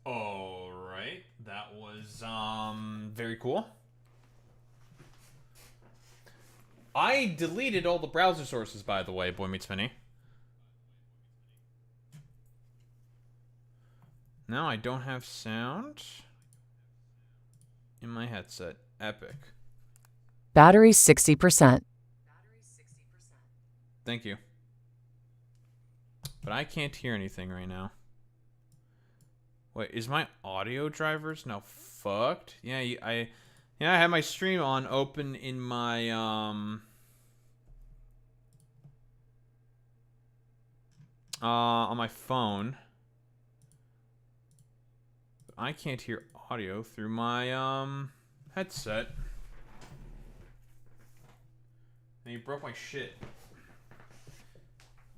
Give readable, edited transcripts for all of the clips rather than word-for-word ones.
All right, that was very cool. I deleted all the browser sources, by the way, Boy Meets Minnie. Now I don't have sound in my headset. Epic. Battery 60%. Thank you. But I can't hear anything right now. Wait, is my audio drivers now fucked? Yeah, I had my stream on open in my on my phone. But I can't hear audio through my headset. And you broke my shit.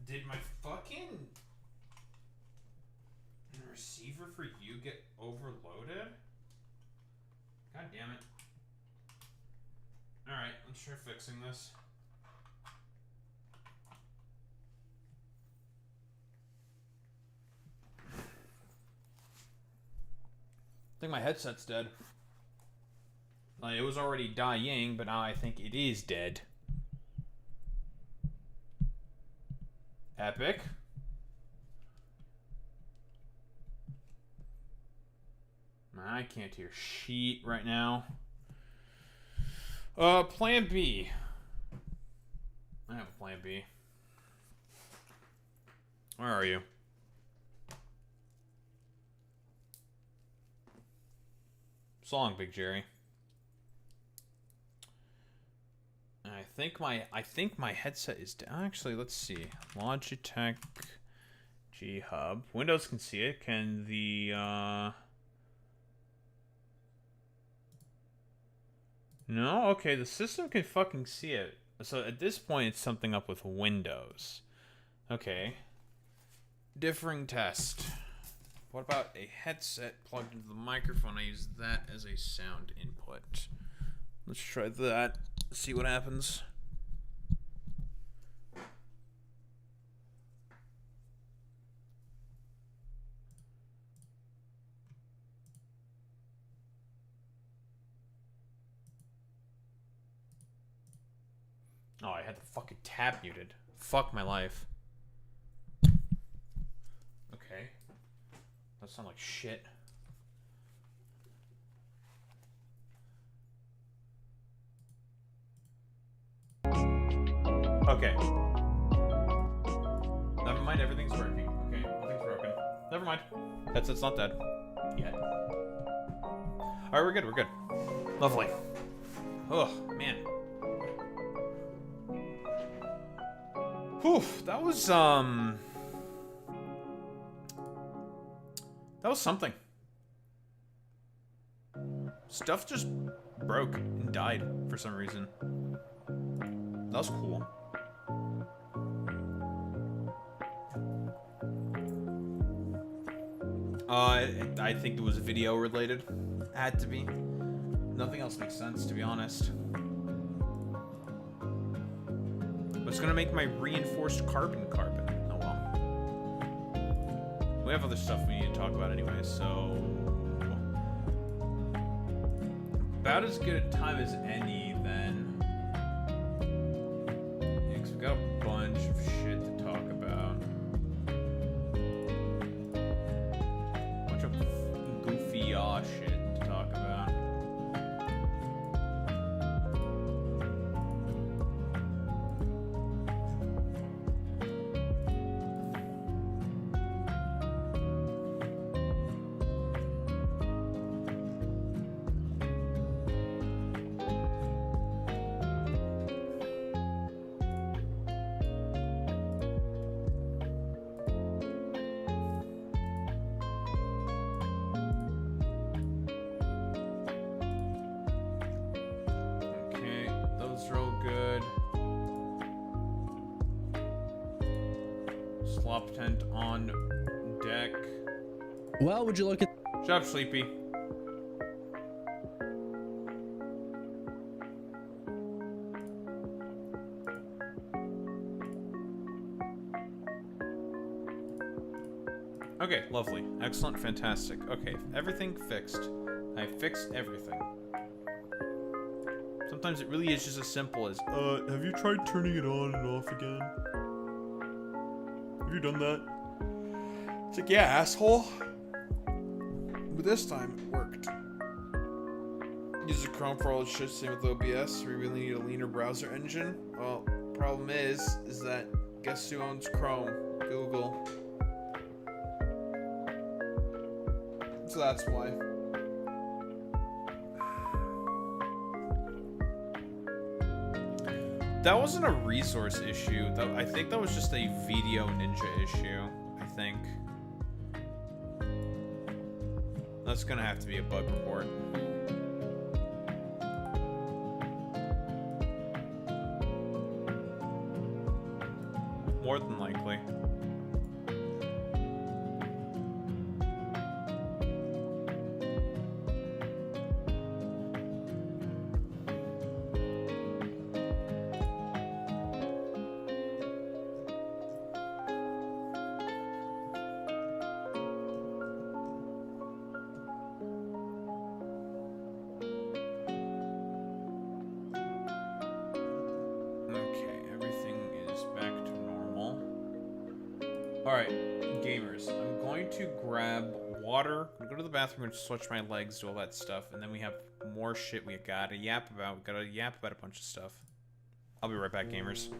Did my fucking receiver for you get overloaded? God damn it. Alright, let's try fixing this. I think my headset's dead. Like, it was already dying, but now I think it is dead. Epic. I can't hear shit right now. Plan B. I have a plan B. Where are you? So long, Big Jerry. I think my headset is down. Actually, let's see. Logitech G Hub. Windows can see it. Can the No? Okay, the system can fucking see it. So at this point it's something up with Windows. Okay. Differing test. What about a headset plugged into the microphone? I use that as a sound input. Let's try that. See what happens. Oh, I had the fucking tab muted. Fuck my life. Okay. That sounds like shit. Okay. Never mind, everything's working. Okay, nothing's broken. Never mind. Headset's not dead. Yet. Alright, we're good, we're good. Lovely. Oh, man. Whew, that was something. Stuff just broke and died for some reason. That was cool. I think it was video related. Had to be. Nothing else makes sense, to be honest. But it's gonna make my reinforced carbon. Oh well. We have other stuff we need to talk about anyway, so about as good a time as any then. Yeah, 'cause we've got a bunch of shit to talk about. Bunch of goofy shit to talk about. Slop tent on deck. Well, would you look at... Shut up, Sleepy. Okay, Lovely. Excellent. Fantastic. Okay, everything fixed. I fixed everything. Sometimes it really is just as simple as, have you tried turning it on and off again? Have you done that? It's like, yeah, asshole. But this time, it worked. Use Chrome for all the shit, same with OBS. We really need a leaner browser engine. Well, problem is that, guess who owns Chrome? Google. So that's why. That wasn't a resource issue. I think that was just a Video Ninja issue. I think. That's gonna have to be a bug report. More than likely. Alright, gamers, I'm going to grab water, I'm going to go to the bathroom and switch my legs, do all that stuff, and then we have more shit we gotta yap about. We gotta yap about a bunch of stuff. I'll be right back, gamers.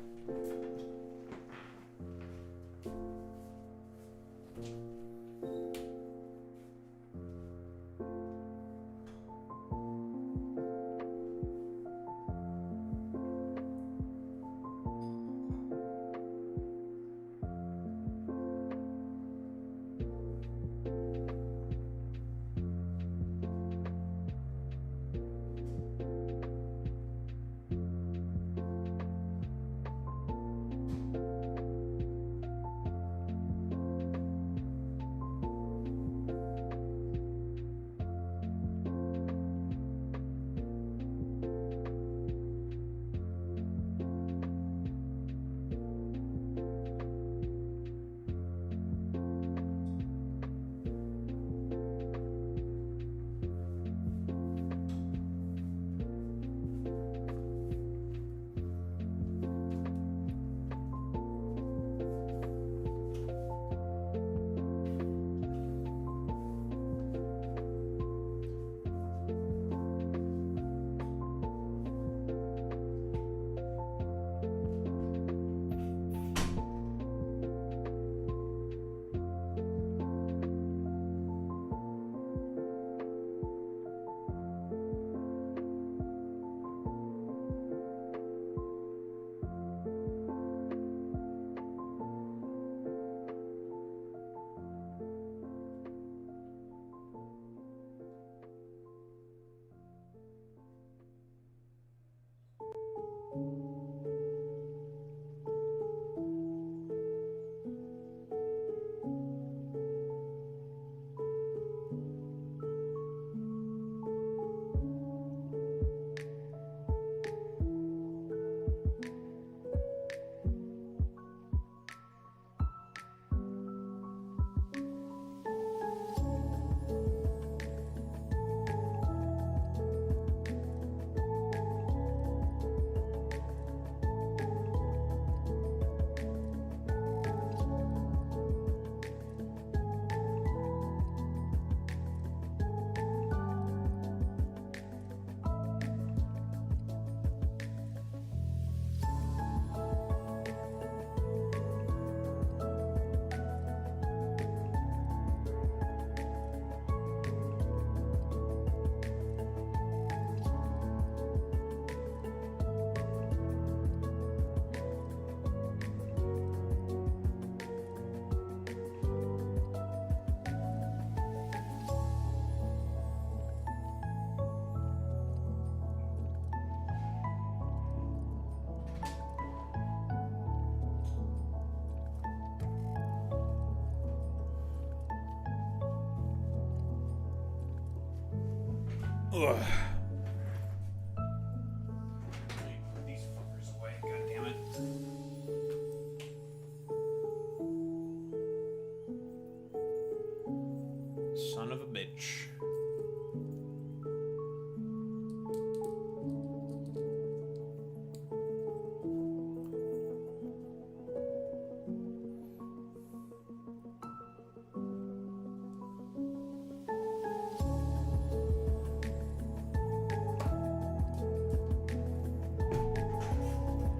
Ugh. Put these fuckers away, god damn it. Son of a bitch.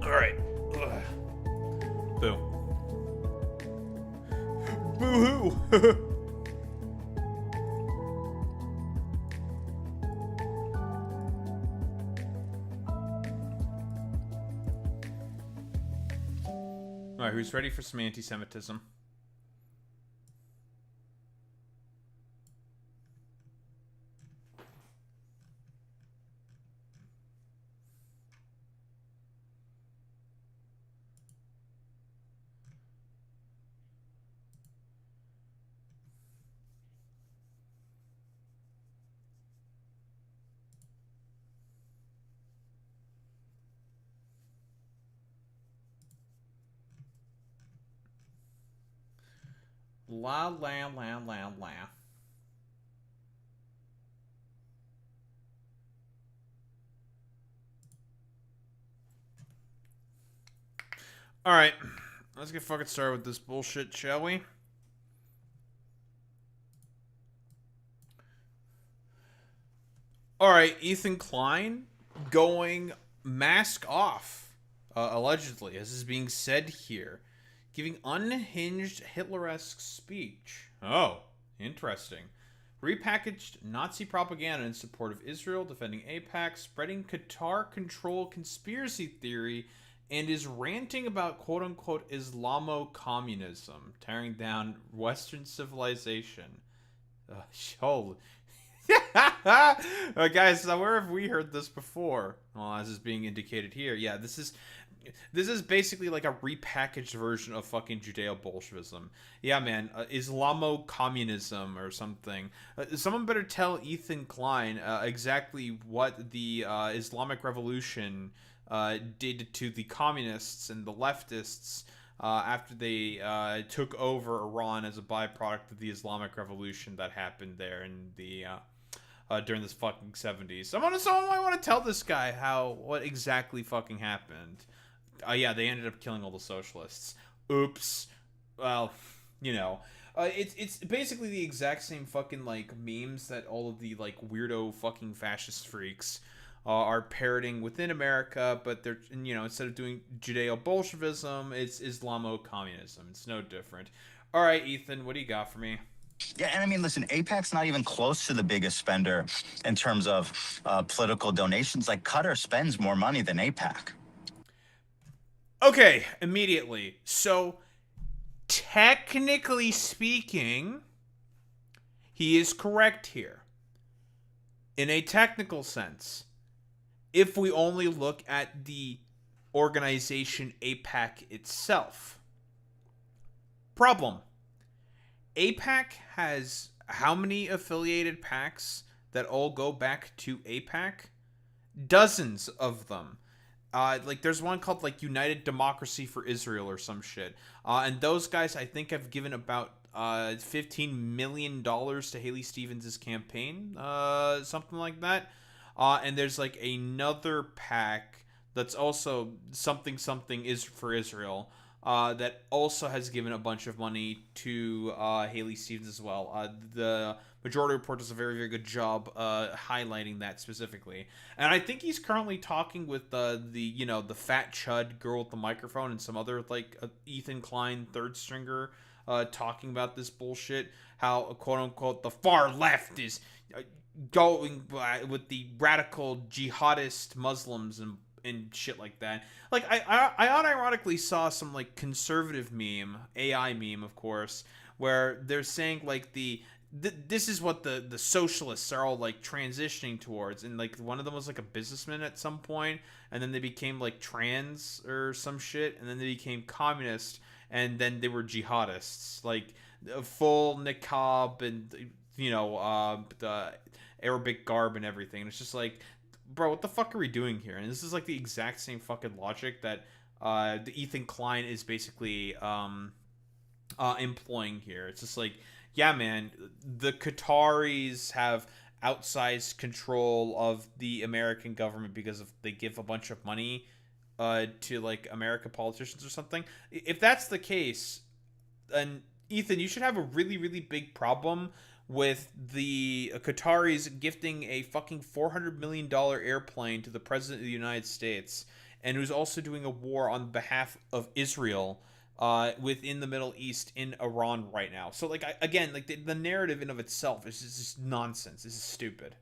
Alright. Boo. Boo-hoo! Alright, who's ready for some anti-Semitism? La la la la la. Alright, let's get fucking started with this bullshit, shall we? Alright, Ethan Klein going mask off, allegedly, as is being said here. Giving unhinged Hitler-esque speech. Oh, interesting. Repackaged Nazi propaganda in support of Israel, defending AIPAC, spreading Qatar control conspiracy theory, and is ranting about quote-unquote Islamo-communism, tearing down Western civilization. Holy... guys, where have we heard this before? Well, as is being indicated here. Yeah, this is basically like a repackaged version of fucking Judeo-Bolshevism. Yeah, man, Islamo-communism or something. Someone better tell Ethan Klein exactly what the Islamic Revolution did to the communists and the leftists after they took over Iran as a byproduct of the Islamic Revolution that happened there in the during this fucking 70s. Someone might want to tell this guy what exactly fucking happened. Yeah, they ended up killing all the socialists. Oops. Well, you know. It's basically the exact same fucking, like, memes that all of the, like, weirdo fucking fascist freaks are parroting within America, but they're, you know, instead of doing Judeo-Bolshevism, it's Islamo-communism. It's no different. All right, Ethan, what do you got for me? Yeah, and I mean, listen, AIPAC's not even close to the biggest spender in terms of political donations. Like, Qatar spends more money than AIPAC. Okay, immediately. So, technically speaking, he is correct here. In a technical sense, if we only look at the organization AIPAC itself. Problem. AIPAC has how many affiliated PACs that all go back to AIPAC? Dozens of them. Like, there's one called, like, United Democracy for Israel or some shit. And those guys, I think, have given about $15 million to Haley Stevens' campaign. Something like that. And there's, like, another PAC that's also something is for Israel. That also has given a bunch of money to Haley Stevens as well. The Majority Report does a very, very good job highlighting that specifically. And I think he's currently talking with the fat chud girl with the microphone and some other, like, Ethan Klein third stringer talking about this bullshit. How, quote-unquote, the far left is going with the radical jihadist Muslims and shit like that. Like, I unironically saw some, like, conservative meme, AI meme, of course, where they're saying, like, this is what the socialists are all, like, transitioning towards. And, like, one of them was, like, a businessman at some point, and then they became, like, trans or some shit, and then they became communist, and then they were jihadists. Like, full niqab and, you know, the Arabic garb and everything. And it's just like, bro, what the fuck are we doing here? And this is, like, the exact same fucking logic that the Ethan Klein is basically employing here. It's just like, yeah, man, the Qataris have outsized control of the American government because of they give a bunch of money to like American politicians or something. If that's the case, then Ethan, you should have a really, really big problem with the Qataris gifting a fucking $400 million airplane to the president of the United States, and who's also doing a war on behalf of Israel within the Middle East in Iran right now. So, like, again, like the narrative in of itself is just nonsense. This is stupid.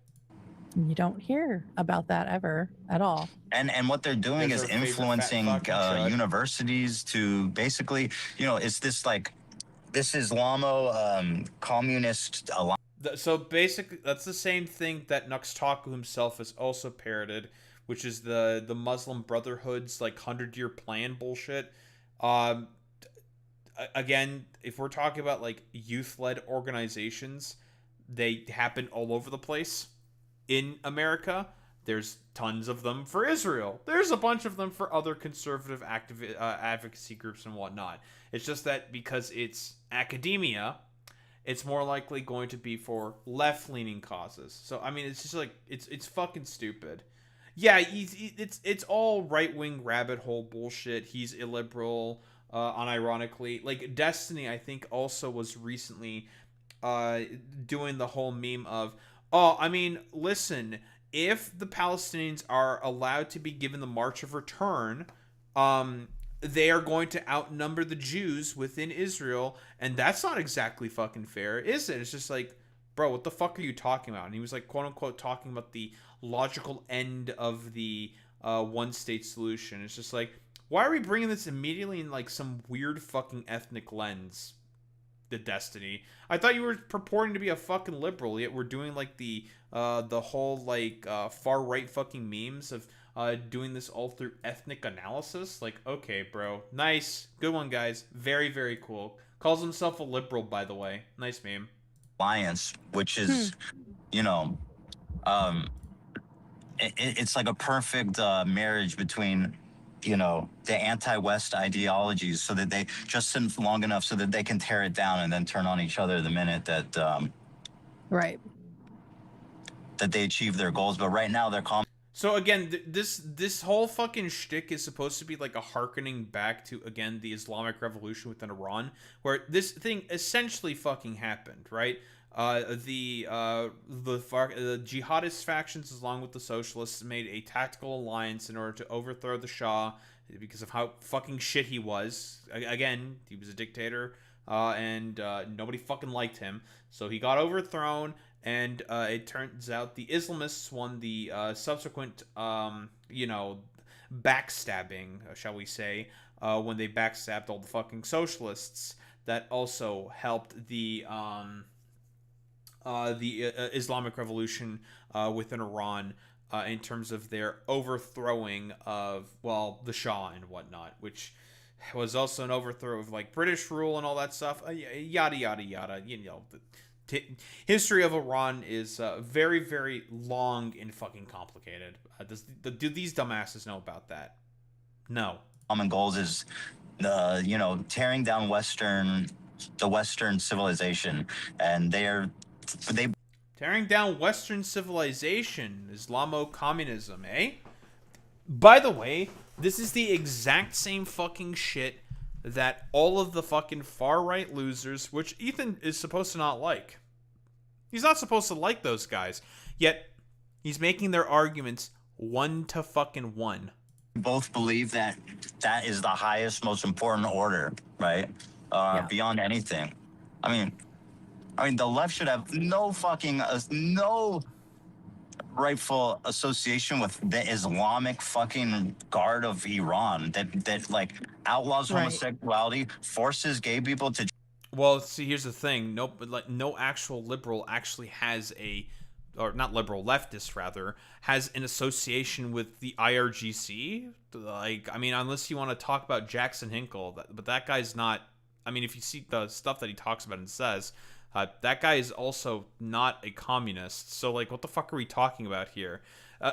You don't hear about that ever at all. And what they're doing There's is our favorite influencing fat fucking chud. universities to basically, it's this like this Islamo communist alliance. So basically, that's the same thing that Nuxtaku himself has also parroted, which is the Muslim Brotherhood's like 100-year plan bullshit. Again, if we're talking about like youth-led organizations, they happen all over the place in America. There's tons of them for Israel. There's a bunch of them for other conservative advocacy groups and whatnot. It's just that because it's academia, it's more likely going to be for left-leaning causes. So I mean, it's just like it's fucking stupid. Yeah, it's all right-wing rabbit hole bullshit. He's illiberal, unironically. Like Destiny, I think, also was recently doing the whole meme of, oh, I mean, listen, if the Palestinians are allowed to be given the March of Return, they are going to outnumber the Jews within Israel, and that's not exactly fucking fair, is it? It's just like, bro, what the fuck are you talking about? And he was like, quote unquote, talking about the logical end of the one-state solution. It's just like, why are we bringing this immediately in like some weird fucking ethnic lens? The Destiny. I thought you were purporting to be a fucking liberal, yet we're doing like the whole like far right fucking memes of doing this all through ethnic analysis. Like, okay, bro, nice, good one, guys. Very, very cool. Calls himself a liberal, by the way. Nice meme. Alliance, which is, it's like a perfect marriage between, the anti-West ideologies, so that they just long enough so that they can tear it down and then turn on each other the minute that Right. that they achieve their goals. But right now they're So again, this whole fucking shtick is supposed to be like a hearkening back to, again, the Islamic Revolution within Iran, where this thing essentially fucking happened, right? The jihadist factions, along with the socialists, made a tactical alliance in order to overthrow the Shah because of how fucking shit he was. Again, he was a dictator, and nobody fucking liked him. So he got overthrown, and it turns out the Islamists won the subsequent, backstabbing, shall we say, when they backstabbed all the fucking socialists. That also helped the Islamic Revolution within Iran in terms of their overthrowing of, well, the Shah and whatnot, which was also an overthrow of like British rule and all that stuff. Yada yada yada. The history of Iran is very, very long and fucking complicated. Do these dumbasses know about that? No. common goals is tearing down the Western civilization, and they tearing down Western civilization, Islamo-communism, eh? By the way, this is the exact same fucking shit that all of the fucking far-right losers, which Ethan is supposed to not like. He's not supposed to like those guys. Yet, he's making their arguments 1-1. both believe that that is the highest, most important order, right? Beyond anything. I mean, the left should have no rightful association with the Islamic fucking Guard of Iran that like outlaws homosexuality, forces gay people to. Well, see, here's the thing. No actual liberal actually has or not liberal, leftist rather, has an association with the IRGC. Like, I mean, unless you want to talk about Jackson Hinkle, but that guy's not. I mean, if you see the stuff that he talks about and says, that guy is also not a communist. So, like, what the fuck are we talking about here?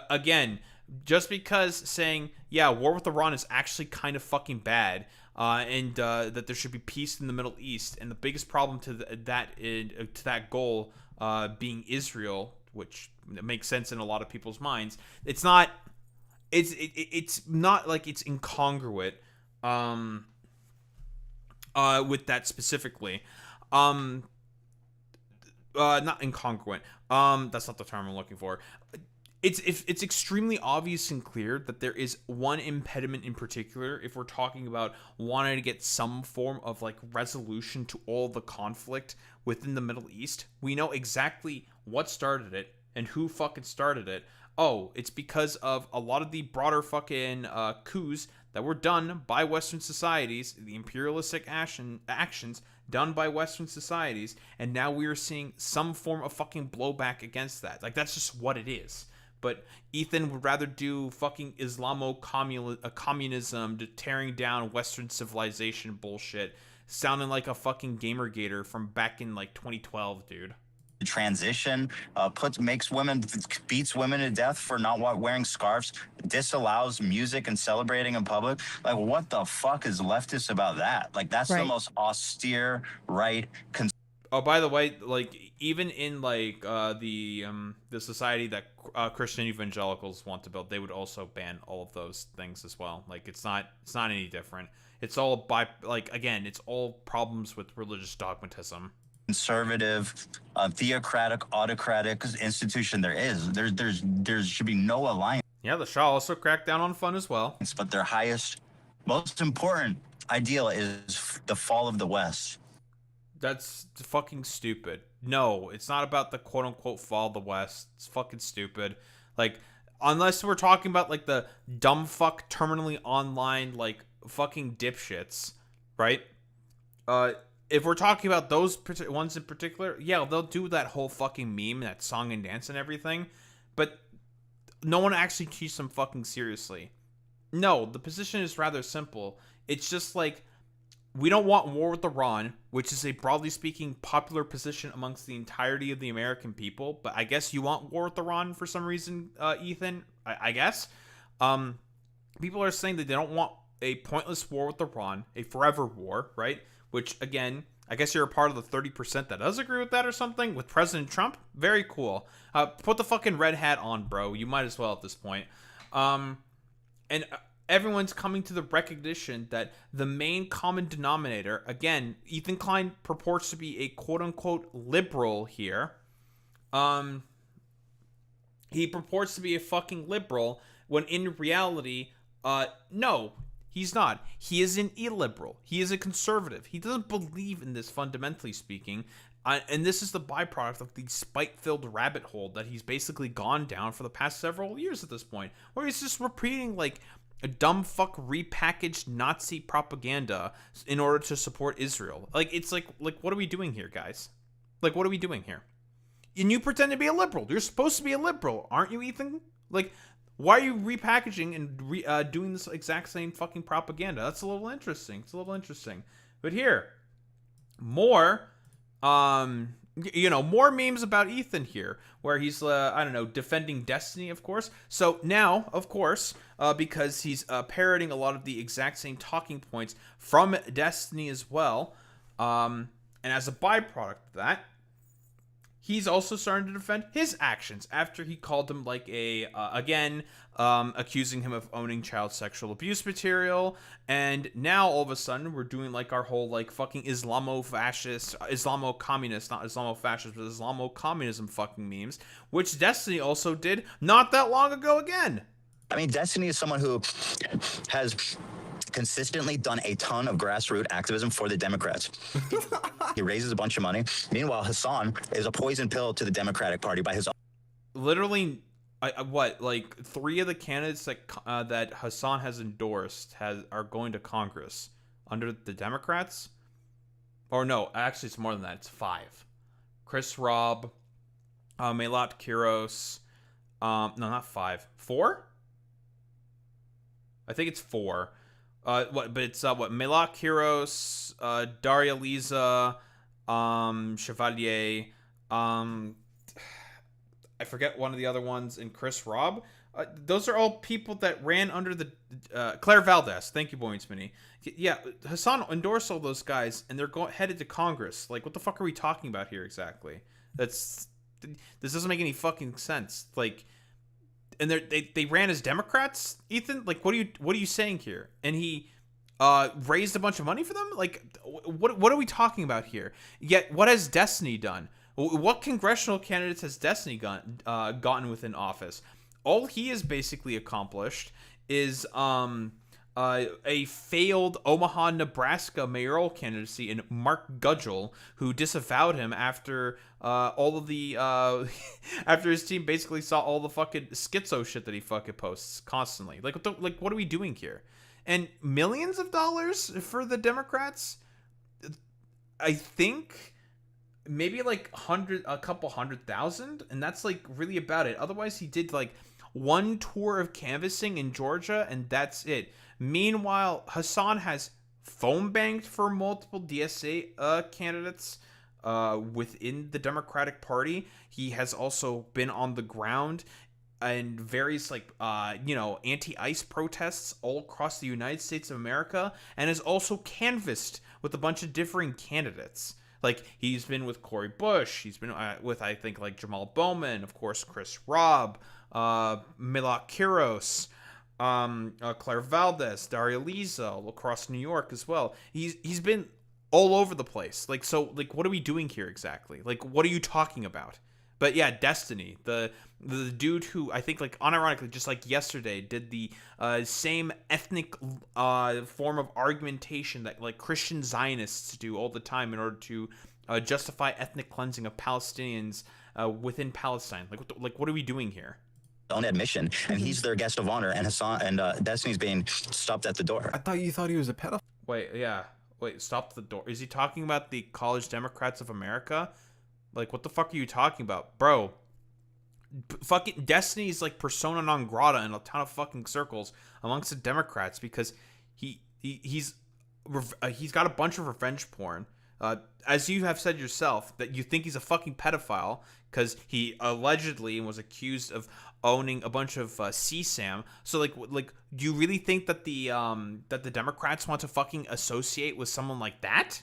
Again, just because saying, yeah, war with Iran is actually kind of fucking bad, and that there should be peace in the Middle East. And the biggest problem to that goal being Israel, which makes sense in a lot of people's minds. It's not like it's incongruent with that specifically. Not incongruent. That's not the term I'm looking for. It's extremely obvious and clear that there is one impediment in particular if we're talking about wanting to get some form of like resolution to all the conflict within the Middle East. We know exactly what started it and who fucking started it. Oh, it's because of a lot of the broader fucking coups that were done by Western societies, the imperialistic actions done by Western societies, and now we are seeing some form of fucking blowback against that. Like, that's just what it is. But Ethan would rather do fucking communism, tearing down Western civilization bullshit, sounding like a fucking Gamergator from back in like 2012, dude. Transition beats women to death for not wearing scarves, disallows music and celebrating in public. Like, what the fuck is leftist about that? Like, that's the most austere right. Oh, by the way, like, even in like the society that Christian evangelicals want to build, they would also ban all of those things as well. Like, it's not any different. It's all it's all problems with religious dogmatism. Conservative, theocratic, autocratic institution there should be no alliance. Yeah, the Shah also cracked down on fun as well. But their highest, most important ideal is the fall of the West. That's fucking stupid. No, it's not about the quote-unquote fall of the West. It's fucking stupid. Like, unless we're talking about, like, the dumb fuck terminally online, like, fucking dipshits, right? If we're talking about those ones in particular, yeah, they'll do that whole fucking meme, that song and dance and everything, but no one actually takes them fucking seriously. No, the position is rather simple. It's just like, we don't want war with Iran, which is a broadly speaking popular position amongst the entirety of the American people, but I guess you want war with Iran for some reason, Ethan, I guess. People are saying that they don't want a pointless war with Iran, a forever war, right? Which, again, I guess you're a part of the 30% that does agree with that or something, with President Trump. Very cool. Put the fucking red hat on, bro. You might as well at this point. And everyone's coming to the recognition that the main common denominator, again, Ethan Klein purports to be a quote-unquote liberal here. He purports to be a fucking liberal, when in reality, no, he's not. He is an illiberal. He is a conservative. He doesn't believe in this, fundamentally speaking. And this is the byproduct of the spite-filled rabbit hole that he's basically gone down for the past several years at this point, where he's just repeating, like, a dumb fuck repackaged Nazi propaganda in order to support Israel. Like, it's like what are we doing here, guys? Like, what are we doing here? And you pretend to be a liberal. You're supposed to be a liberal, aren't you, Ethan? Like, why are you repackaging and doing this exact same fucking propaganda? That's a little interesting. It's a little interesting. But here, more, more memes about Ethan here, where he's, defending Destiny, of course. So now, of course, because he's parroting a lot of the exact same talking points from Destiny as well, and as a byproduct of that, he's also starting to defend his actions after he called him like accusing him of owning child sexual abuse material. And now all of a sudden we're doing like our whole like fucking Islamo-communist, not Islamo-fascist, but Islamo-communism fucking memes, which Destiny also did not that long ago again. I mean, Destiny is someone who has consistently done a ton of grassroots activism for the Democrats. He raises a bunch of money. Meanwhile, Hassan is a poison pill to the Democratic Party by his own. Literally, like 3 of the candidates that Hassan has endorsed are going to Congress under the Democrats. Or no, actually it's more than that. It's 5. Chris Robb, Melat Kiros. No, not 5. 4? I think it's 4. But it's Melat Kiros, Daria Liza, Chevalier, I forget one of the other ones, and Chris Robb. Those are all people that ran under the Claire Valdez. Thank you, Boyens Mini. Yeah, Hassan endorsed all those guys, and they're headed to Congress. Like, what the fuck are we talking about here exactly? This doesn't make any fucking sense. Like, and they ran as Democrats, Ethan. Like, what are you saying here? And he raised a bunch of money for them. Like, what are we talking about here? Yet, what has Destiny done? What congressional candidates has Destiny gotten within office? All he has basically accomplished is a failed Omaha, Nebraska mayoral candidacy in Mark Gudgel, who disavowed him after all of the after his team basically saw all the fucking schizo shit that he fucking posts constantly. Like, what are we doing here? And millions of dollars for the Democrats? I think maybe like a couple 100,000, and that's like really about it. Otherwise, he did like one tour of canvassing in Georgia, and that's it. Meanwhile, Hassan has phone banked for multiple DSA candidates within the Democratic Party. He has also been on the ground and various anti-ICE protests all across the United States of America, and has also canvassed with a bunch of differing candidates. Like, he's been with Cori Bush, he's been with, I think, like Jamal Bowman, of course, Chris Robb, Milot Kiros, Claire Valdez, Daria Liza, all across New York as well. He's been all over the place. Like, so, like, what are we doing here exactly? Like, what are you talking about? But yeah, Destiny, the dude who I think, like, unironically, just like yesterday, did the same ethnic form of argumentation that, like, Christian Zionists do all the time in order to justify ethnic cleansing of Palestinians within Palestine. Like, what are we doing here? Own admission, and he's their guest of honor, and Hassan and Destiny's being stopped at the door. I thought you thought he was a pedophile. Wait, stop the door. Is he talking about the College Democrats of America? Like, what the fuck are you talking about, bro? Fucking Destiny's like persona non grata in a ton of fucking circles amongst the Democrats because he's got a bunch of revenge porn. As you have said yourself, that you think he's a fucking pedophile because he allegedly was accused of owning a bunch of CSAM. So like, do you really think that the Democrats want to fucking associate with someone like that?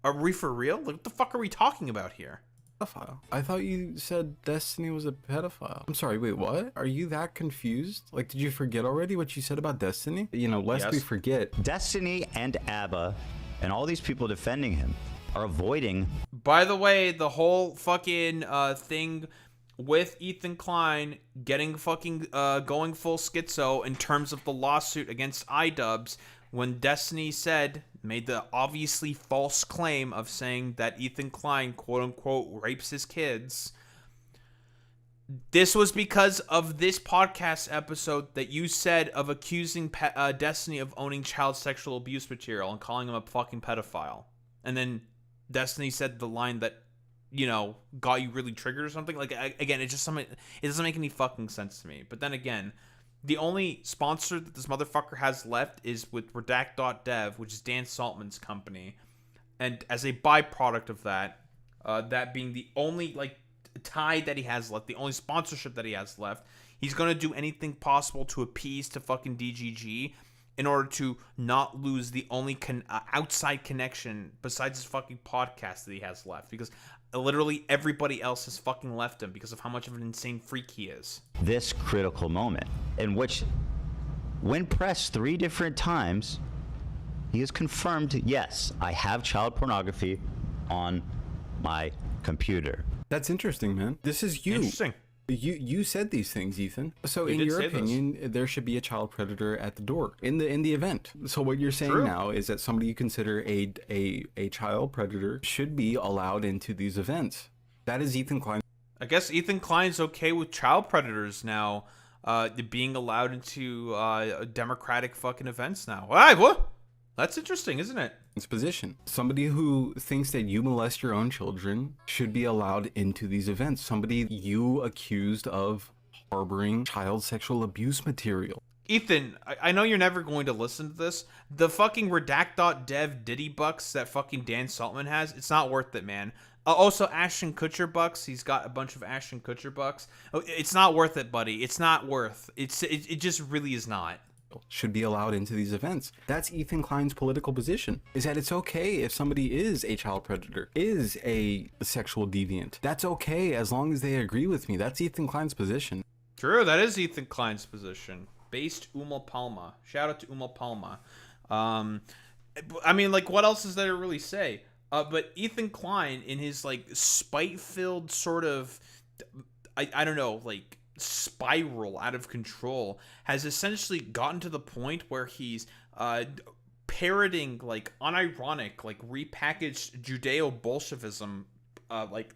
Are we for real? Like, what the fuck are we talking about here? Pedophile. I thought you said Destiny was a pedophile. I'm sorry, wait, what? Are you that confused? Like, did you forget already what you said about Destiny? You know, lest we forget. Destiny and ABBA and all these people defending him are avoiding. By the way, the whole fucking thing with Ethan Klein getting fucking going full schizo in terms of the lawsuit against iDubbbz, when Destiny made the obviously false claim of saying that Ethan Klein, quote unquote, rapes his kids. This was because of this podcast episode that you said of accusing Destiny of owning child sexual abuse material and calling him a fucking pedophile. And then Destiny said the line that, you know, got you really triggered or something. Like, again, it doesn't make any fucking sense to me. But then again, the only sponsor that this motherfucker has left is with Redact.dev, which is Dan Saltman's company. And as a byproduct of that, that being the only, like, tie that he has left, the only sponsorship that he has left, he's going to do anything possible to appease to fucking DGG in order to not lose the only outside connection besides his fucking podcast that he has left. Because literally everybody else has fucking left him because of how much of an insane freak he is. This critical moment in which, when pressed 3 different times, he has confirmed, yes, I have child pornography on my computer. That's interesting, man. This is you. Interesting. You said these things, Ethan. So We in did your say opinion, there should be a child predator at the door in the event. So what you're saying now is that somebody you consider a child predator should be allowed into these events. That is Ethan Klein. I guess Ethan Klein's okay with child predators now being allowed into democratic fucking events now. Alright, what? That's interesting, isn't it? Its position. Somebody who thinks that you molest your own children should be allowed into these events. Somebody you accused of harboring child sexual abuse material. Ethan, I know you're never going to listen to this. The fucking redact.dev Diddy bucks that fucking Dan Saltman has, it's not worth it, man. Also, Ashton Kutcher bucks. He's got a bunch of Ashton Kutcher bucks. It's not worth it, buddy. It's not worth. It just really is not. Should be allowed into these events. That's Ethan Klein's political position, is that it's okay if somebody is a child predator, is a sexual deviant. That's okay as long as they agree with me. That's Ethan Klein's position. True, that is Ethan Klein's position. Based Uma Palma. Shout out to Uma Palma. I mean, like, what else is there to really say? But Ethan Klein, in his, like, spite-filled sort of, I don't know, like, spiral out of control, has essentially gotten to the point where he's parroting, like, unironic, like, repackaged Judeo-Bolshevism, like,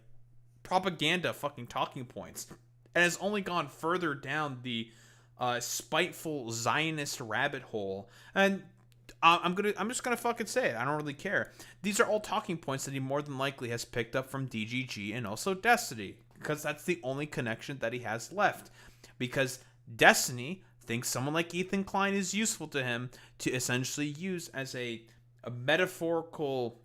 propaganda fucking talking points, and has only gone further down the spiteful Zionist rabbit hole. And I'm just gonna fucking say it. I don't really care. These are all talking points that he more than likely has picked up from DGG and also Destiny, because that's the only connection that he has left. Because Destiny thinks someone like Ethan Klein is useful to him to essentially use as a metaphorical,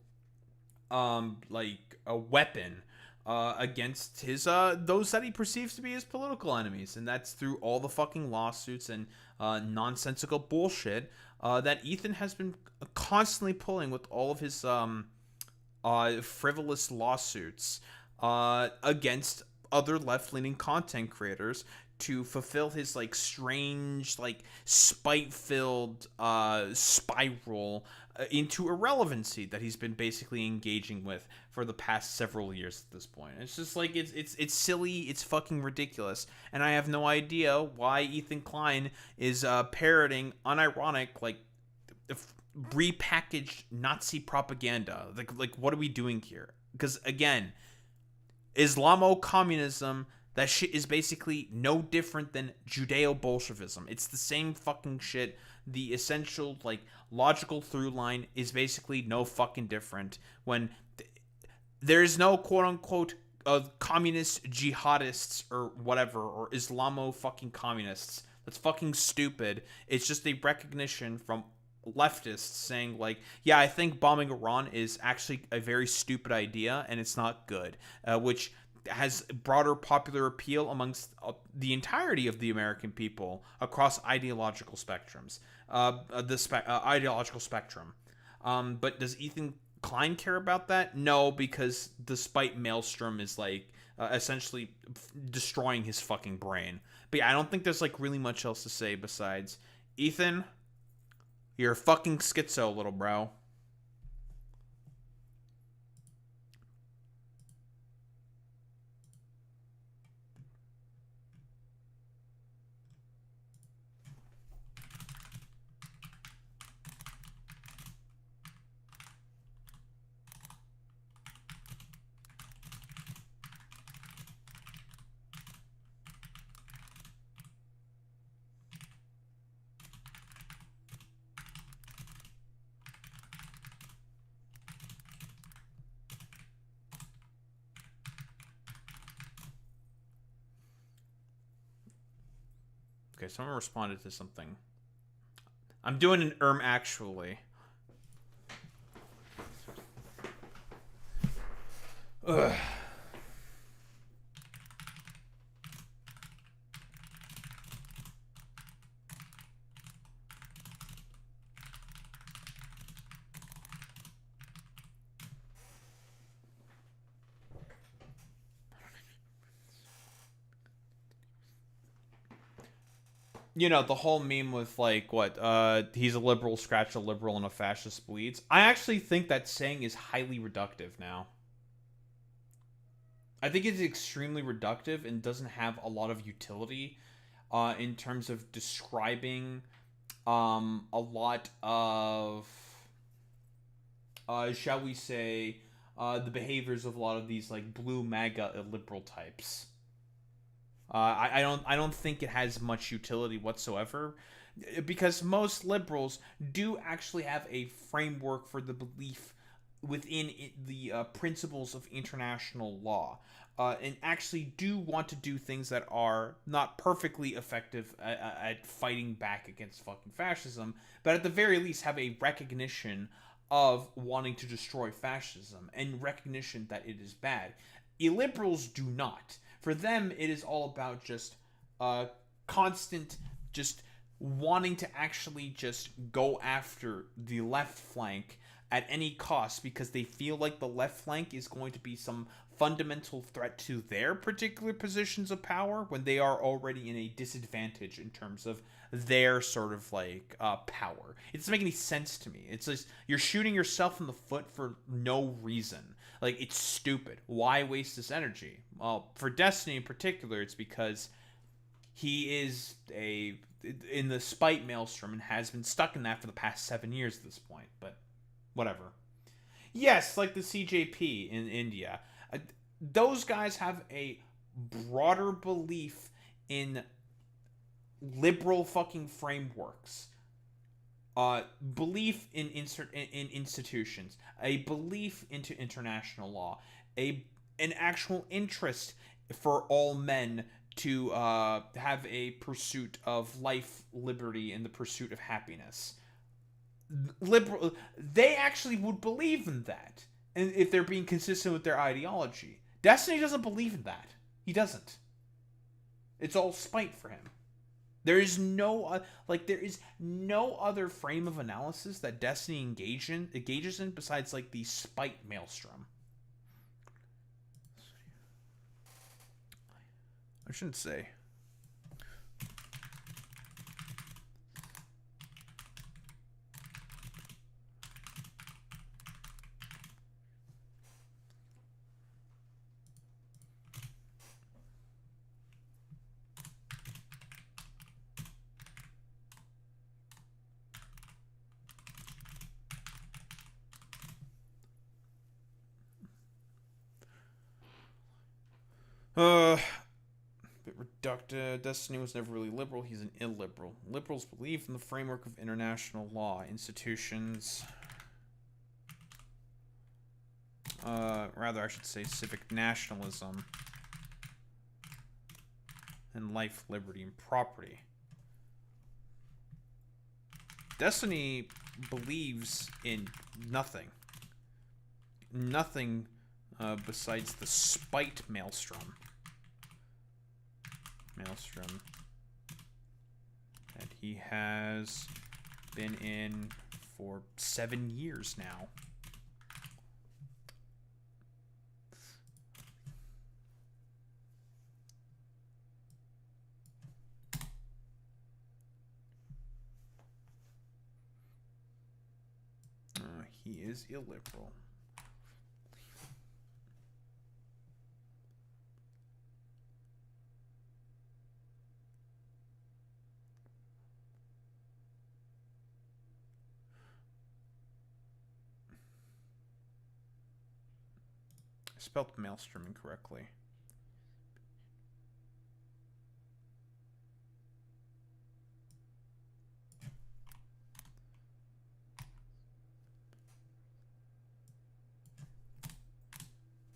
like a weapon against his those that he perceives to be his political enemies, and that's through all the fucking lawsuits and nonsensical bullshit that Ethan has been constantly pulling with all of his frivolous lawsuits against other left-leaning content creators to fulfill his, like, strange, like, spite-filled spiral into irrelevancy that he's been basically engaging with for the past several years at this point. It's just like, it's silly, it's fucking ridiculous, and I have no idea why Ethan Klein is parroting unironic, like, repackaged Nazi propaganda. Like, what are we doing here? Because, again, Islamo-communism, that shit is basically no different than Judeo-Bolshevism. It's the same fucking shit. The essential, like, logical through line is basically no fucking different. When there is no quote-unquote communist jihadists or whatever, or Islamo fucking communists. That's fucking stupid. It's just a recognition from leftists saying, like, yeah, I think bombing Iran is actually a very stupid idea and it's not good, which has broader popular appeal amongst the entirety of the American people across ideological spectrums. Ideological spectrum. But does Ethan Klein care about that? No, because the spite maelstrom is, like, essentially destroying his fucking brain. But yeah, I don't think there's, like, really much else to say besides, Ethan, you're fucking schizo, little bro. Okay, someone responded to something. I'm doing an actually. Ugh. You know, the whole meme with, like, what, he's a liberal, scratch a liberal, and a fascist bleeds. I actually think that saying is highly reductive now. I think it's extremely reductive and doesn't have a lot of utility in terms of describing a lot of, shall we say, the behaviors of a lot of these, like, blue MAGA illiberal types. I don't think it has much utility whatsoever, because most liberals do actually have a framework for the belief the principles of international law, and actually do want to do things that are not perfectly effective at fighting back against fucking fascism, but at the very least have a recognition of wanting to destroy fascism and recognition that it is bad. Illiberals do not. For them, it is all about just constant, just wanting to actually just go after the left flank at any cost, because they feel like the left flank is going to be some fundamental threat to their particular positions of power when they are already in a disadvantage in terms of their sort of like power. It doesn't make any sense to me. It's just you're shooting yourself in the foot for no reason. Like, it's stupid. Why waste this energy? Well, for Destiny in particular, it's because he is in the spite maelstrom and has been stuck in that for the past 7 years at this point. But whatever. Yes, like the CJP in India. Those guys have a broader belief in liberal fucking frameworks. Belief in institutions. A belief into international law. An actual interest for all men to have a pursuit of life, liberty, and the pursuit of happiness. They actually would believe in that, and if they're being consistent with their ideology. Destiny doesn't believe in that. He doesn't. It's all spite for him. There is no other frame of analysis that Destiny engages in besides like the spite maelstrom. I shouldn't say. Bit reductive. Destiny was never really liberal. He's an illiberal. Liberals believe in the framework of international law, institutions. Rather, I should say civic nationalism and life, liberty, and property. Destiny believes in nothing. Nothing besides the spite maelstrom. That he has been in for 7 years now. He is illiberal. I spelled maelstrom incorrectly.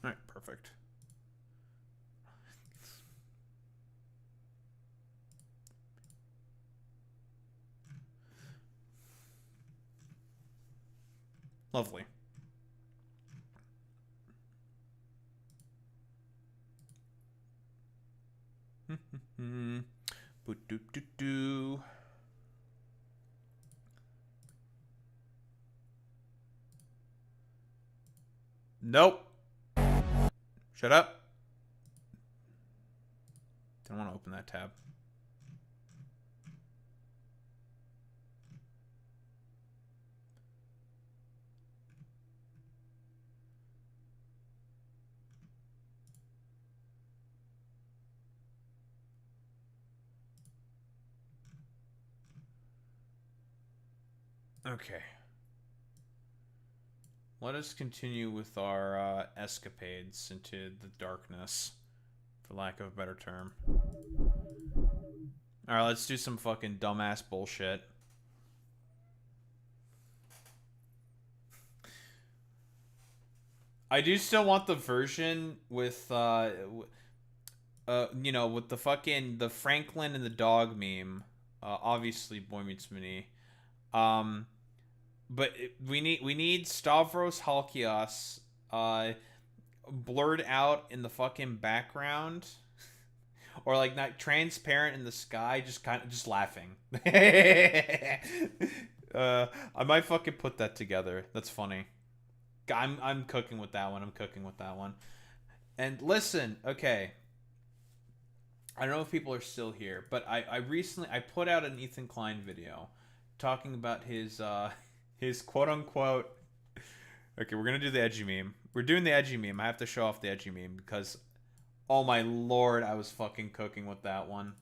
Alright, perfect. Lovely. Boot-doop-doop-doo. Nope. Shut up. Don't want to open that tab. Okay. Let us continue with our escapades into the darkness, for lack of a better term. Alright, let's do some fucking dumbass bullshit. I do still want the version with you know, with the fucking the Franklin and the dog meme. Obviously, Boy Meets Mini. But we need Stavros Halkias blurred out in the fucking background, or like not transparent in the sky, just kind of just laughing. I might fucking put that together. That's funny. I'm cooking with that one. I'm cooking with that one. And listen, okay. I don't know if people are still here, but I recently I put out an Ethan Klein video talking about his quote unquote. Okay, we're gonna do the edgy meme. We're doing the edgy meme. I have to show off the edgy meme because, oh my lord, I was fucking cooking with that one.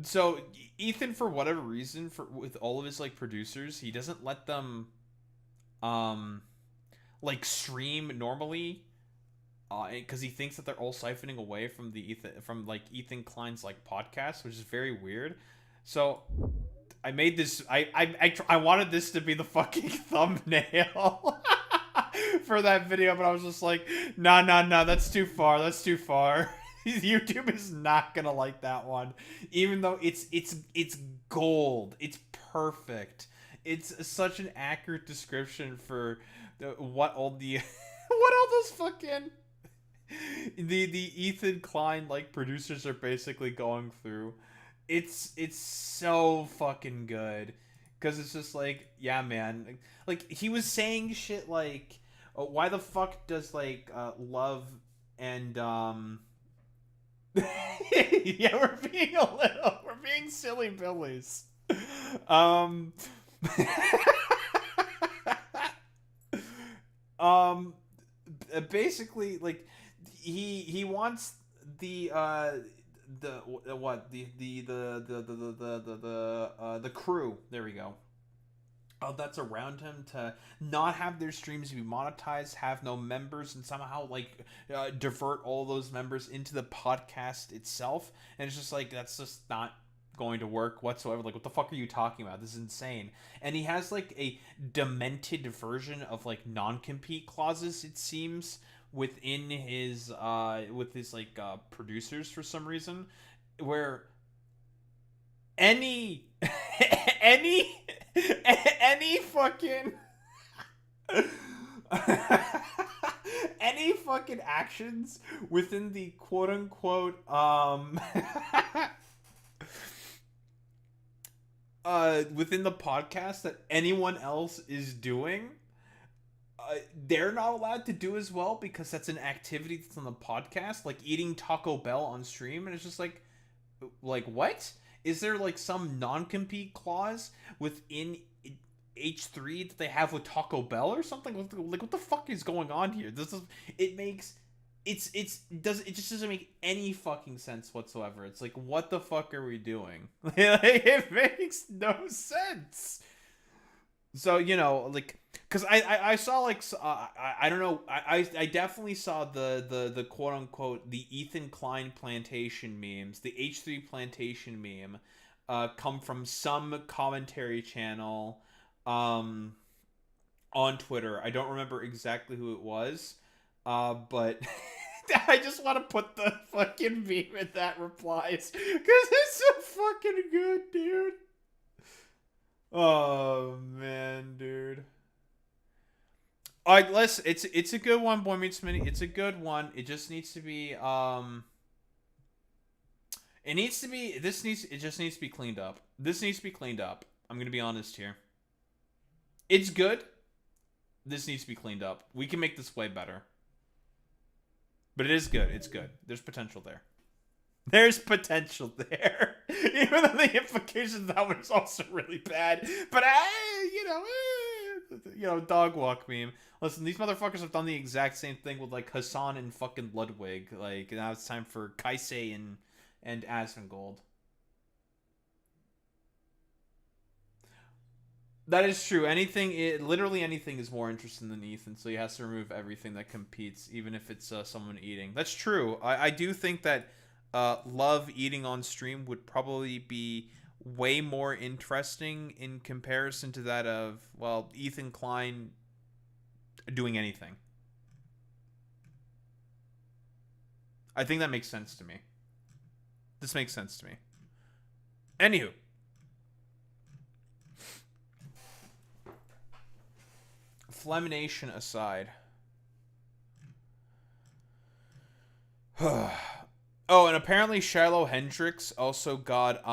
So Ethan, for whatever reason, with all of his like producers, he doesn't let them like stream normally, because he thinks that they're all siphoning away from Ethan Klein's like podcast, which is very weird. So I made this. I wanted this to be the fucking thumbnail for that video, but I was just like, nah, that's too far. That's too far. YouTube is not gonna like that one, even though it's gold. It's perfect. It's such an accurate description for what all the what all those fucking the Ethan Klein like producers are basically going through. It's so fucking good, because it's just like, yeah, man, like he was saying shit like, oh, why the fuck does like Love and yeah, we're being silly billies. Basically, like he wants the crew, there we go, that's around him to not have their streams be monetized, have no members, and somehow like divert all those members into the podcast itself. And it's just like, that's just not going to work whatsoever. Like, what the fuck are you talking about? This is insane. And he has like a demented version of like non-compete clauses, it seems, within his like producers for some reason, where any fucking any fucking actions within the quote unquote within the podcast that anyone else is doing, they're not allowed to do as well, because that's an activity that's on the podcast, like eating Taco Bell on stream. And it's just like what? Is there like some non-compete clause within H3 that they have with Taco Bell or something? Like, what the fuck is going on here? It just doesn't make any fucking sense whatsoever. It's like, what the fuck are we doing? It makes no sense. So, you know, like, because I saw like I don't know, I definitely saw the quote unquote the Ethan Klein plantation memes, the H3 plantation meme, come from some commentary channel on Twitter. I don't remember exactly who it was, but I just want to put the fucking meme in that replies, because it's so fucking good, dude. Oh man, dude. Alright, listen, it's a good one, Boy Meets Mini. It's a good one. It just needs to be it just needs to be cleaned up. This needs to be cleaned up. I'm gonna be honest here. It's good. This needs to be cleaned up. We can make this way better. But it is good. It's good. There's potential there. There's potential there. Even though the implications of that one is also really bad. But you know, dog walk meme. Listen, these motherfuckers have done the exact same thing with like Hassan and fucking Ludwig. Like, now it's time for Kaisei and Asmongold. That is true. Literally anything is more interesting than Ethan, so he has to remove everything that competes, even if it's someone eating. That's true. I do think that Love eating on stream would probably be way more interesting in comparison to that of, well, Ethan Klein doing anything. I think that makes sense to me. This makes sense to me. Anywho. Flamination aside. Oh, and apparently Shiloh Hendricks also got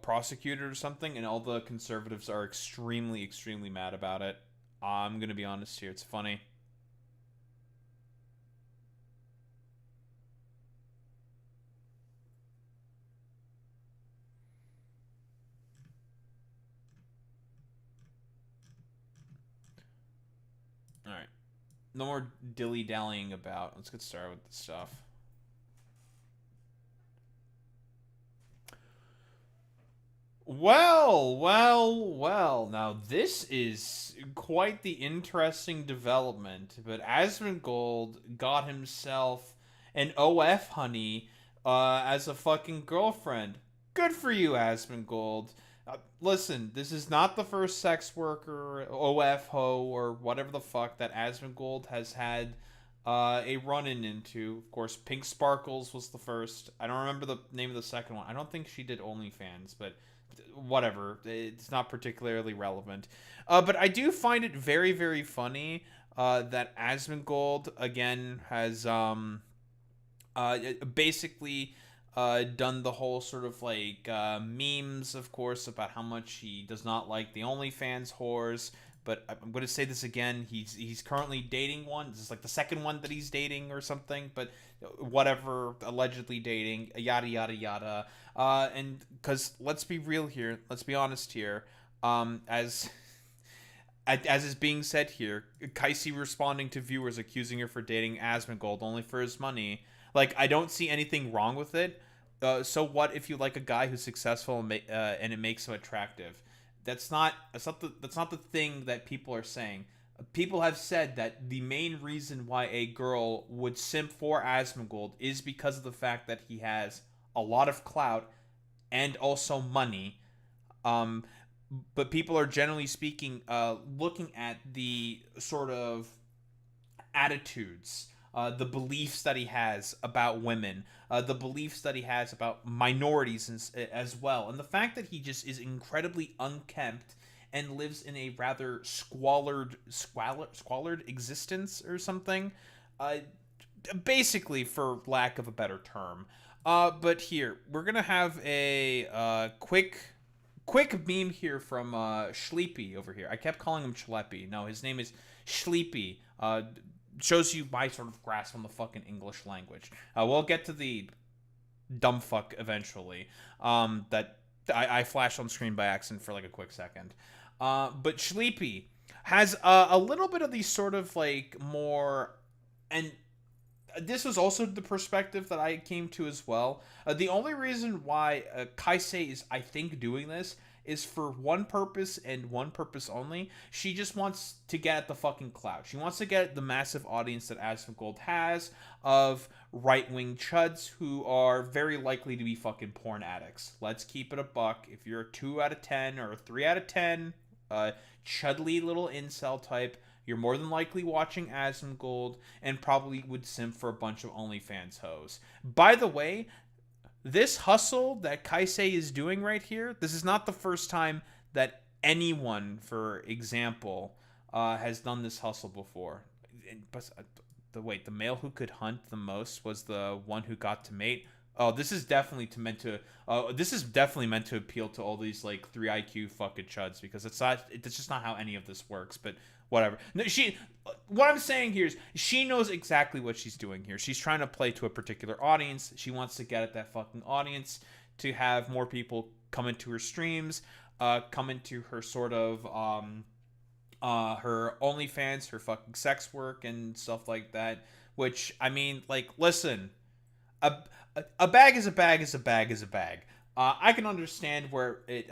prosecuted or something, and all the conservatives are extremely, extremely mad about it. I'm gonna be honest here, it's funny. Alright. No more dilly-dallying about. Let's get started with this stuff. Well. Now, this is quite the interesting development. But Asmongold got himself an OF honey as a fucking girlfriend. Good for you, Asmongold. Listen, this is not the first sex worker, OF ho, or whatever the fuck that Asmongold has had a run-in into. Of course, Pink Sparkles was the first. I don't remember the name of the second one. I don't think she did OnlyFans, but whatever. It's not particularly relevant. But I do find it very, very funny that Asmongold, again, has basically done the whole sort of like memes, of course, about how much he does not like the OnlyFans whores. But I'm going to say this again. He's currently dating one. This is like the second one that he's dating or something. But whatever, allegedly dating, yada, yada, yada. And because let's be real here. Let's be honest here. As is being said here, Kaisi responding to viewers accusing her for dating Asmongold only for his money. Like, I don't see anything wrong with it. So what if you like a guy who's successful and it makes him attractive? That's not the thing that people are saying. People have said that the main reason why a girl would simp for Asmongold is because of the fact that he has a lot of clout and also money. But people are generally speaking looking at the sort of attitudes, the beliefs that he has about women, the beliefs that he has about minorities as well. And the fact that he just is incredibly unkempt and lives in a rather squalid existence or something. Basically, for lack of a better term. But here, we're going to have a quick meme here from Schleepy over here. I kept calling him Schleppy. No, his name is Schleepy. Shows you my sort of grasp on the fucking English language. We'll get to the dumb fuck eventually. That I flashed on screen by accident for like a quick second. But Schleepy has a little bit of these sort of like more, and this was also the perspective that I came to as well. The only reason why Kaisei is, I think, doing this is for one purpose and one purpose only. She just wants to get at the fucking clout. She wants to get at the massive audience that Asmongold has of right-wing chuds who are very likely to be fucking porn addicts. Let's keep it a buck. If you're a 2 out of 10 or a 3 out of 10, chudly little incel type, you're more than likely watching Asmongold and probably would simp for a bunch of OnlyFans hoes. By the way, this hustle that Kaisei is doing right here, this is not the first time that anyone, for example, has done this hustle before. The male who could hunt the most was the one who got to mate. Oh, this is definitely meant to appeal to all these like 3 IQ fucking chuds, because it's just not how any of this works. But whatever. No, what I'm saying here is she knows exactly what she's doing here. She's trying to play to a particular audience. She wants to get at that fucking audience to have more people come into her streams, come into her sort of her OnlyFans, her fucking sex work and stuff like that. Which, I mean, like, listen, a bag is a bag is a bag is a bag. I can understand where it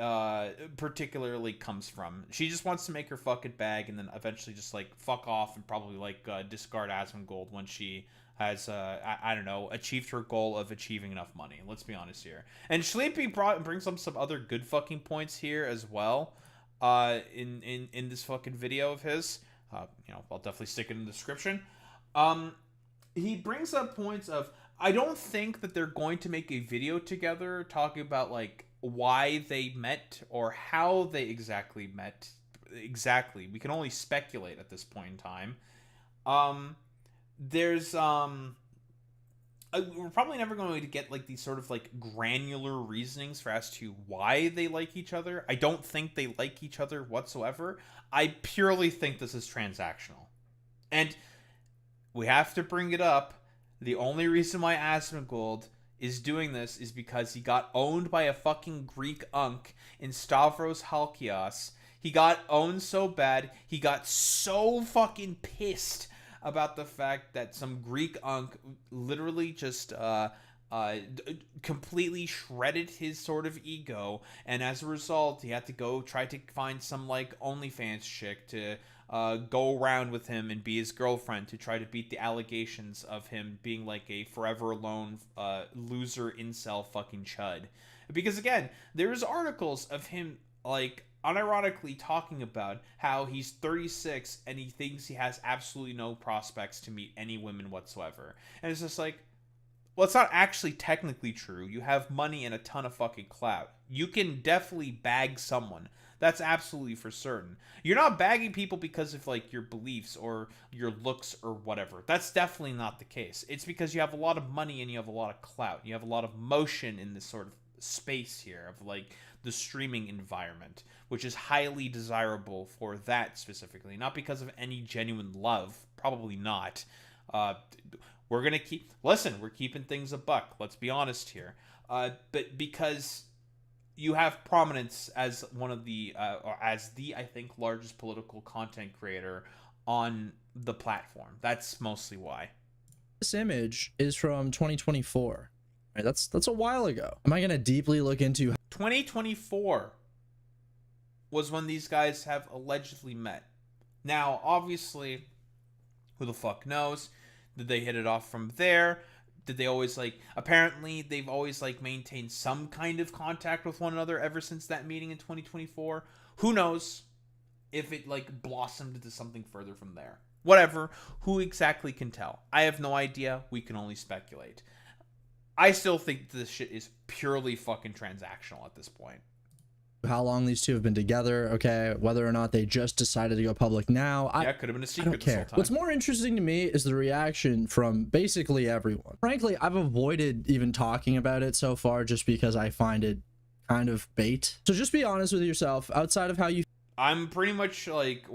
particularly comes from. She just wants to make her fucking bag and then eventually just like fuck off and probably like discard Asmongold when she has I don't know, achieved her goal of achieving enough money. Let's be honest here. And Sleepy brings up some other good fucking points here as well. In this fucking video of his. You know, I'll definitely stick it in the description. He brings up points of, I don't think that they're going to make a video together talking about like why they met or how they exactly met. Exactly, we can only speculate at this point in time. There's we're probably never going to get like these sort of like granular reasonings for as to why they like each other. I don't think they like each other whatsoever. I purely think this is transactional. And we have to bring it up. The only reason why Asmongold is doing this is because he got owned by a fucking Greek unk in Stavros Halkias. He got owned so bad, he got so fucking pissed about the fact that some Greek unk literally just completely shredded his sort of ego, and as a result, he had to go try to find some like OnlyFans chick to go around with him and be his girlfriend to try to beat the allegations of him being like a forever alone loser incel fucking chud. Because again, there's articles of him like unironically talking about how he's 36 and he thinks he has absolutely no prospects to meet any women whatsoever. And it's just like, well, it's not actually technically true. You have money and a ton of fucking clout. You can definitely bag someone. That's absolutely for certain. You're not bagging people because of like your beliefs or your looks or whatever. That's definitely not the case. It's because you have a lot of money and you have a lot of clout. You have a lot of motion in this sort of space here of like the streaming environment, which is highly desirable for that specifically. Not because of any genuine love. Probably not. We're going to we're keeping things a buck. Let's be honest here. But because you have prominence as one of the, or as the, I think, largest political content creator on the platform. That's mostly why. This image is from 2024. Right, that's a while ago. Am I going to deeply look into 2024 was when these guys have allegedly met. Now, obviously, who the fuck knows? Did they hit it off from there? Did they always like, apparently they've always like maintained some kind of contact with one another ever since that meeting in 2024. Who knows if it like blossomed into something further from there. Whatever, who exactly can tell? I have no idea. We can only speculate. I still think this shit is purely fucking transactional at this point. how long these two have been together, okay, whether or not they just decided to go public now. Yeah, it could have been a secret I don't care. this whole time. What's more interesting to me is the reaction from basically everyone. Frankly, I've avoided even talking about it so far just because I find it kind of bait. So just be honest with yourself outside of how you... I'm pretty much like,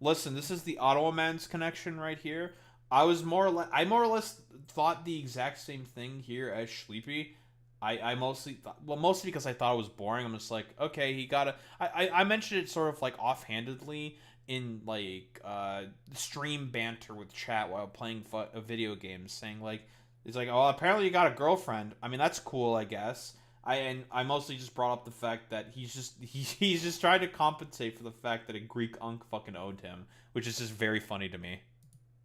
listen, this is the Ottawa Man's connection right here. I more or less thought the exact same thing here as Sleepy. I mostly thought, well, mostly because I thought it was boring. I'm just like, okay, he got I mentioned it sort of like offhandedly in like stream banter with chat while playing video games, saying like, it's like, oh, apparently you got a girlfriend. I mean, that's cool, I guess. I mostly just brought up the fact that he's just trying to compensate for the fact that a Greek unk fucking owned him, which is just very funny to me.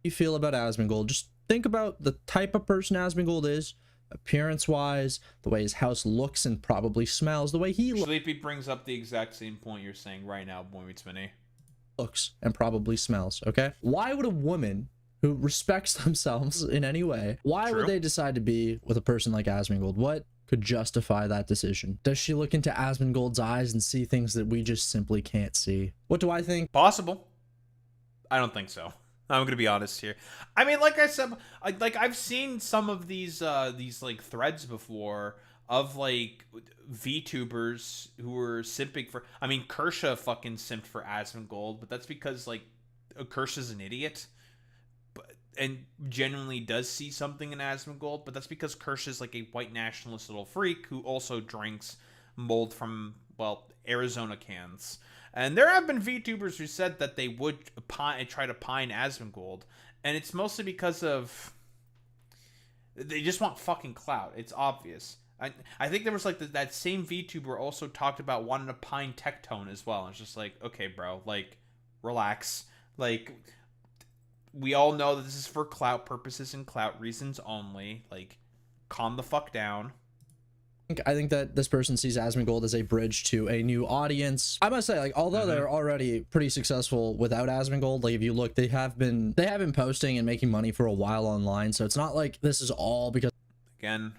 You feel about Asmongold, just think about the type of person Asmongold is, appearance wise, the way his house looks and probably smells, the way he Sleepy brings up the exact same point you're saying right now, Boy Meets Mini. looks and probably smells. Okay, why would a woman who respects themselves in any way, why would they decide to be with a person like Asmongold? What could justify that decision? Does she look into Asmongold's eyes and see things that we just simply can't see? What do I think? Possible. I don't think so. I'm gonna be honest here. I mean, like I said, like I've seen some of these like threads before of like VTubers who were simping for. I mean, Kersha fucking simped for Asmongold, but that's because like Kersha's an idiot, and genuinely does see something in Asmongold. But that's because Kersha's like a white nationalist little freak who also drinks mold from, well, Arizona cans. And there have been VTubers who said that they would try to pine Asmongold, and it's mostly because of they just want fucking clout. It's obvious. I think there was like that same VTuber also talked about wanting a pine tectone as well. It's just like, okay, bro, like, relax. Like, we all know that this is for clout purposes and clout reasons only. Like, calm the fuck down. I think that this person sees Asmongold as a bridge to a new audience. I must say, like, although they're already pretty successful without Asmongold, like, if you look, they have been posting and making money for a while online. So it's not like this is all because, again,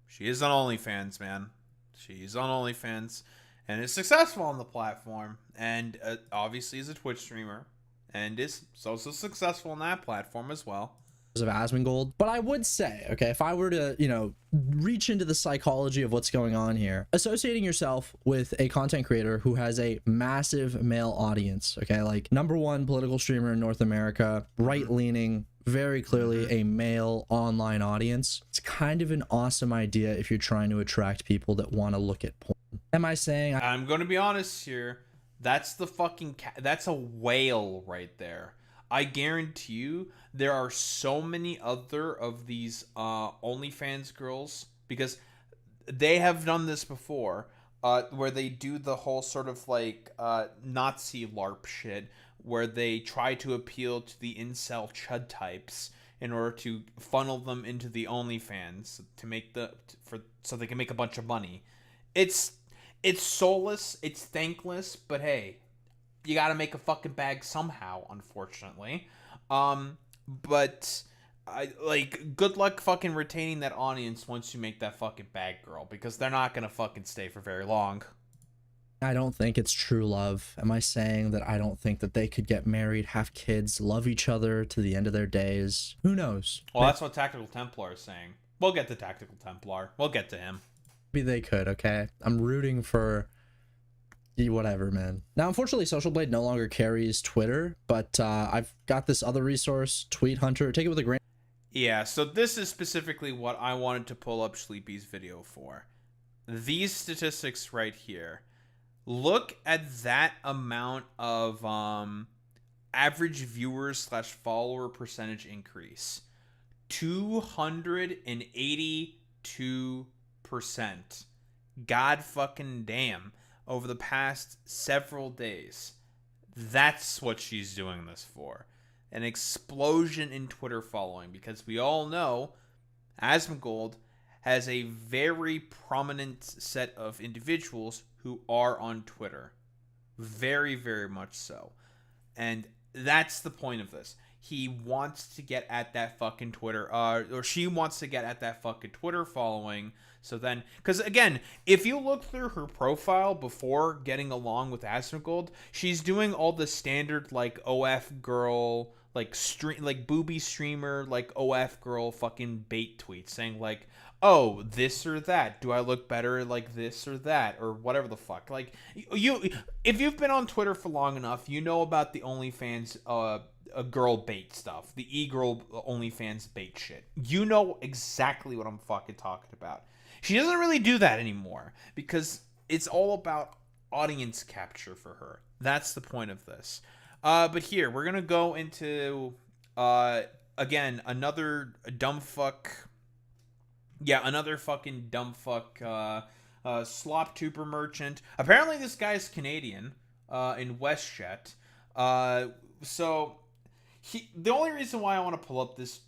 she is on OnlyFans, man. She's on OnlyFans and is successful on the platform, and obviously is a Twitch streamer and is also successful on that platform as well. Of Asmongold. But I would say, okay, if I were to, you know, reach into the psychology of what's going on here, associating yourself with a content creator who has a massive male audience, okay, like #1 political streamer in North America, right-leaning, very clearly a male online audience, it's kind of an awesome idea if you're trying to attract people that want to look at porn. Am I saying I'm going to be honest here, that's the fucking that's a whale right there. I guarantee you there are so many other of these OnlyFans girls, because they have done this before, where they do the whole sort of like Nazi LARP shit, where they try to appeal to the incel chud types in order to funnel them into the OnlyFans to make so they can make a bunch of money. It's soulless, it's thankless, but hey, you gotta make a fucking bag somehow, unfortunately. But good luck fucking retaining that audience once you make that fucking bag, girl, because they're not gonna fucking stay for very long. I don't think it's true love? Am I saying that I don't think that they could get married, have kids, love each other to the end of their days? Who knows? Well, that's what Tactical Templar is saying. We'll get to Tactical Templar. We'll get to him. Maybe they could, okay? I'm rooting for whatever, man. Now, unfortunately, Social Blade no longer carries Twitter, but I've got this other resource, Tweet Hunter. Take it with a grain. Yeah, so this is specifically what I wanted to pull up Sleepy's video for. These statistics right here. Look at that amount of average viewers / follower percentage increase. 282%. God fucking damn. Over the past several days. That's what she's doing this for. An explosion in Twitter following, because we all know Asmongold has a very prominent set of individuals who are on Twitter. Very, very much so. And that's the point of this. He wants to get at that fucking Twitter, or she wants to get at that fucking Twitter following. So then, because again, if you look through her profile before getting along with Asmongold, she's doing all the standard like OF girl, like booby streamer, like OF girl fucking bait tweets saying like, oh, this or that. Do I look better like this or that, or whatever the fuck? Like if you've been on Twitter for long enough, you know about the OnlyFans girl bait stuff, the e-girl OnlyFans bait shit. You know exactly what I'm fucking talking about. She doesn't really do that anymore because it's all about audience capture for her. That's the point of this. But here, we're going to go into, again, another dumb fuck. Yeah, another fucking dumb fuck slop tuber merchant. Apparently this guy's Canadian in WestJet. So the only reason why I want to pull up this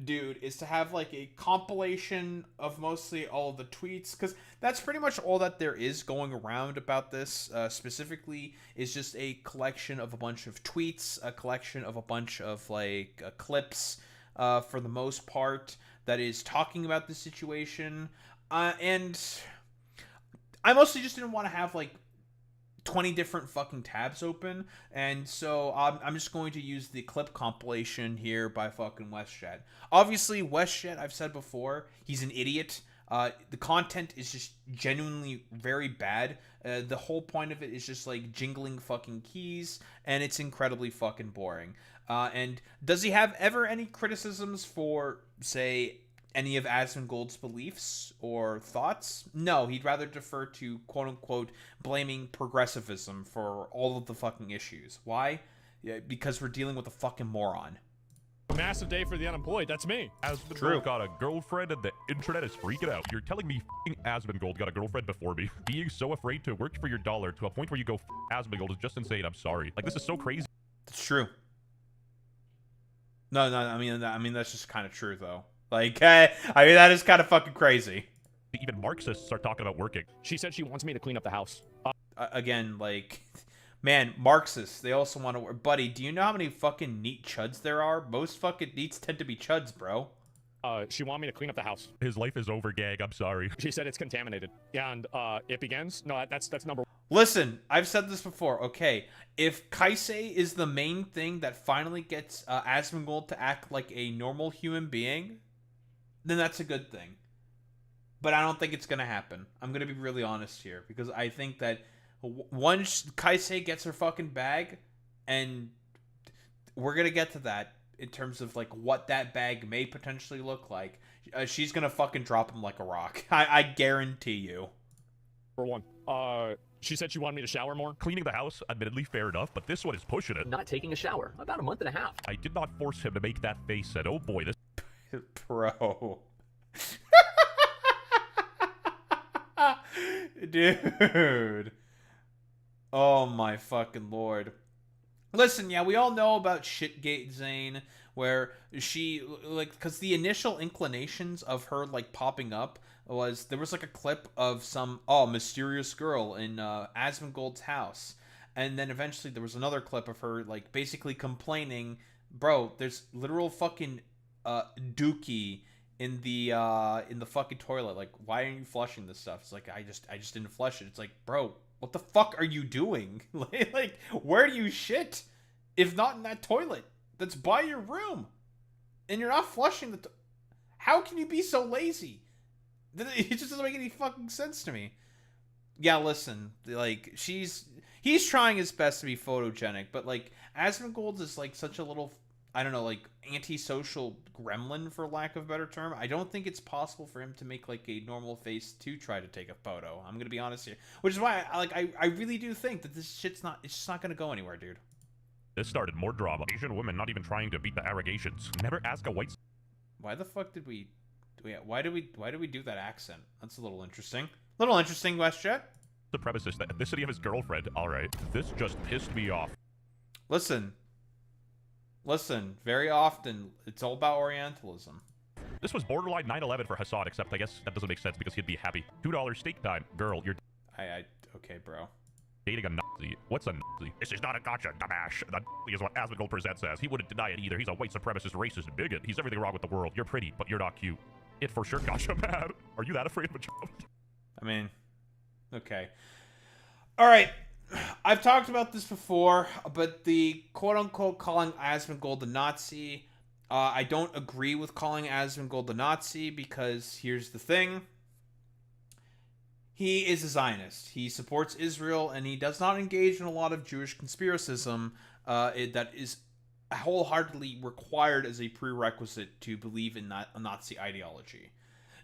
dude is to have like a compilation of mostly all of the tweets, because that's pretty much all that there is going around about this. Specifically is just a collection of a bunch of tweets, a collection of a bunch of like clips for the most part that is talking about the situation, and I mostly just didn't want to have like 20 different fucking tabs open, and so I'm just going to use the clip compilation here by fucking WestJet. Obviously, WestJet, I've said before, he's an idiot. The content is just genuinely very bad. The whole point of it is just like jingling fucking keys, and it's incredibly fucking boring. And does he have ever any criticisms for, say, any of Asmongold's beliefs or thoughts? No, he'd rather defer to quote-unquote blaming progressivism for all of the fucking issues. Why? Yeah, because we're dealing with a fucking moron. Massive day for the unemployed. That's me. Asmongold got a girlfriend and the internet is freaking out. You're telling me Asmongold got a girlfriend before me? Being so afraid to work for your dollar to a point where you go Asmongold is just insane. I'm sorry. Like, this is so crazy. It's true. No, I mean that's just kind of true though. Like, I mean that is kind of fucking crazy. Even Marxists are talking about working. She said she wants me to clean up the house. Again, like, man, Marxists, they also want to work. Buddy, do you know how many fucking neat chuds there are? Most fucking neats tend to be chuds, bro. She want me to clean up the house. His life is over, gang. I'm sorry. She said it's contaminated. And it begins. No, that's number one. Listen, I've said this before. Okay, if Kaisei is the main thing that finally gets Asmongold to act like a normal human being, then that's a good thing. But I don't think it's gonna happen. I'm gonna be really honest here because I think that once Kaisei gets her fucking bag, and we're gonna get to that in terms of like what that bag may potentially look like, she's gonna fucking drop him like a rock. I guarantee you. For one, she said she wanted me to shower more. Cleaning the house, admittedly, fair enough, but this one is pushing it. Not taking a shower. About a month and a half. I did not force him to make that face, and oh boy, this... Bro. Dude. Oh my fucking lord. Listen, yeah, we all know about Shitgate Zane, where she, like, because the initial inclinations of her, like, popping up was, there was, like, a clip of some, mysterious girl in Asmongold's house. And then eventually there was another clip of her, like, basically complaining, bro, there's literal fucking dookie in the fucking toilet. Like, why aren't you flushing this stuff? It's like, I just didn't flush it. It's like, bro, what the fuck are you doing? Like, where do you shit if not in that toilet that's by your room? And you're not flushing the how can you be so lazy? It just doesn't make any fucking sense to me. Yeah, listen, like, he's trying his best to be photogenic, but, like, Asmongold is, like, such a little, I don't know, like, antisocial gremlin, for lack of a better term. I don't think it's possible for him to make, like, a normal face to try to take a photo. I'm gonna be honest here. Which is why, I really do think that this shit's not, it's just not gonna go anywhere, dude. This started more drama. Asian women not even trying to beat the allegations. Never ask a white... Why the fuck did we why do we do that accent? That's a little interesting. Little interesting, WestJet. Supremacist, the ethnicity of his girlfriend. Alright, this just pissed me off. Listen, very often, it's all about Orientalism. This was borderline 9/11 for Hassan, except I guess that doesn't make sense because he'd be happy. $2 steak time. Girl, you're... Okay, bro. Dating a Nazi. What's a Nazi? This is not a gotcha, dumbass. The Nazi is what Asmongold presents as. He wouldn't deny it either. He's a white supremacist, racist, and bigot. He's everything wrong with the world. You're pretty, but you're not cute. It for sure gotcha, man. Are you that afraid of a job? I mean, okay. Alright. I've talked about this before, but the quote-unquote calling Asmongold a Nazi, I don't agree with calling Asmongold a Nazi because here's the thing. He is a Zionist. He supports Israel, and he does not engage in a lot of Jewish conspiracism that is wholeheartedly required as a prerequisite to believe in a Nazi ideology.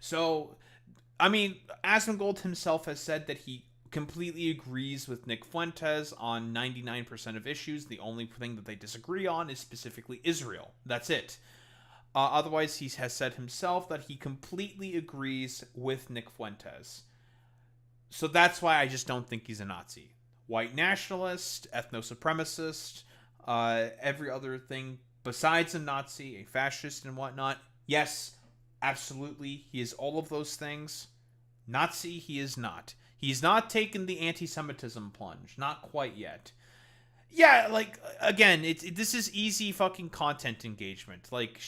So, I mean, Asmongold himself has said that he completely agrees with Nick Fuentes on 99% of issues. The only thing that they disagree on is specifically Israel. That's it. Otherwise, he has said himself that he completely agrees with Nick Fuentes. So that's why I just don't think he's a Nazi. White nationalist, ethno-supremacist, every other thing besides a Nazi, a fascist and whatnot. Yes, absolutely, he is all of those things. Nazi, he is not. He's not taken the anti-Semitism plunge. Not quite yet. Yeah, like, again, this is easy fucking content engagement. Like,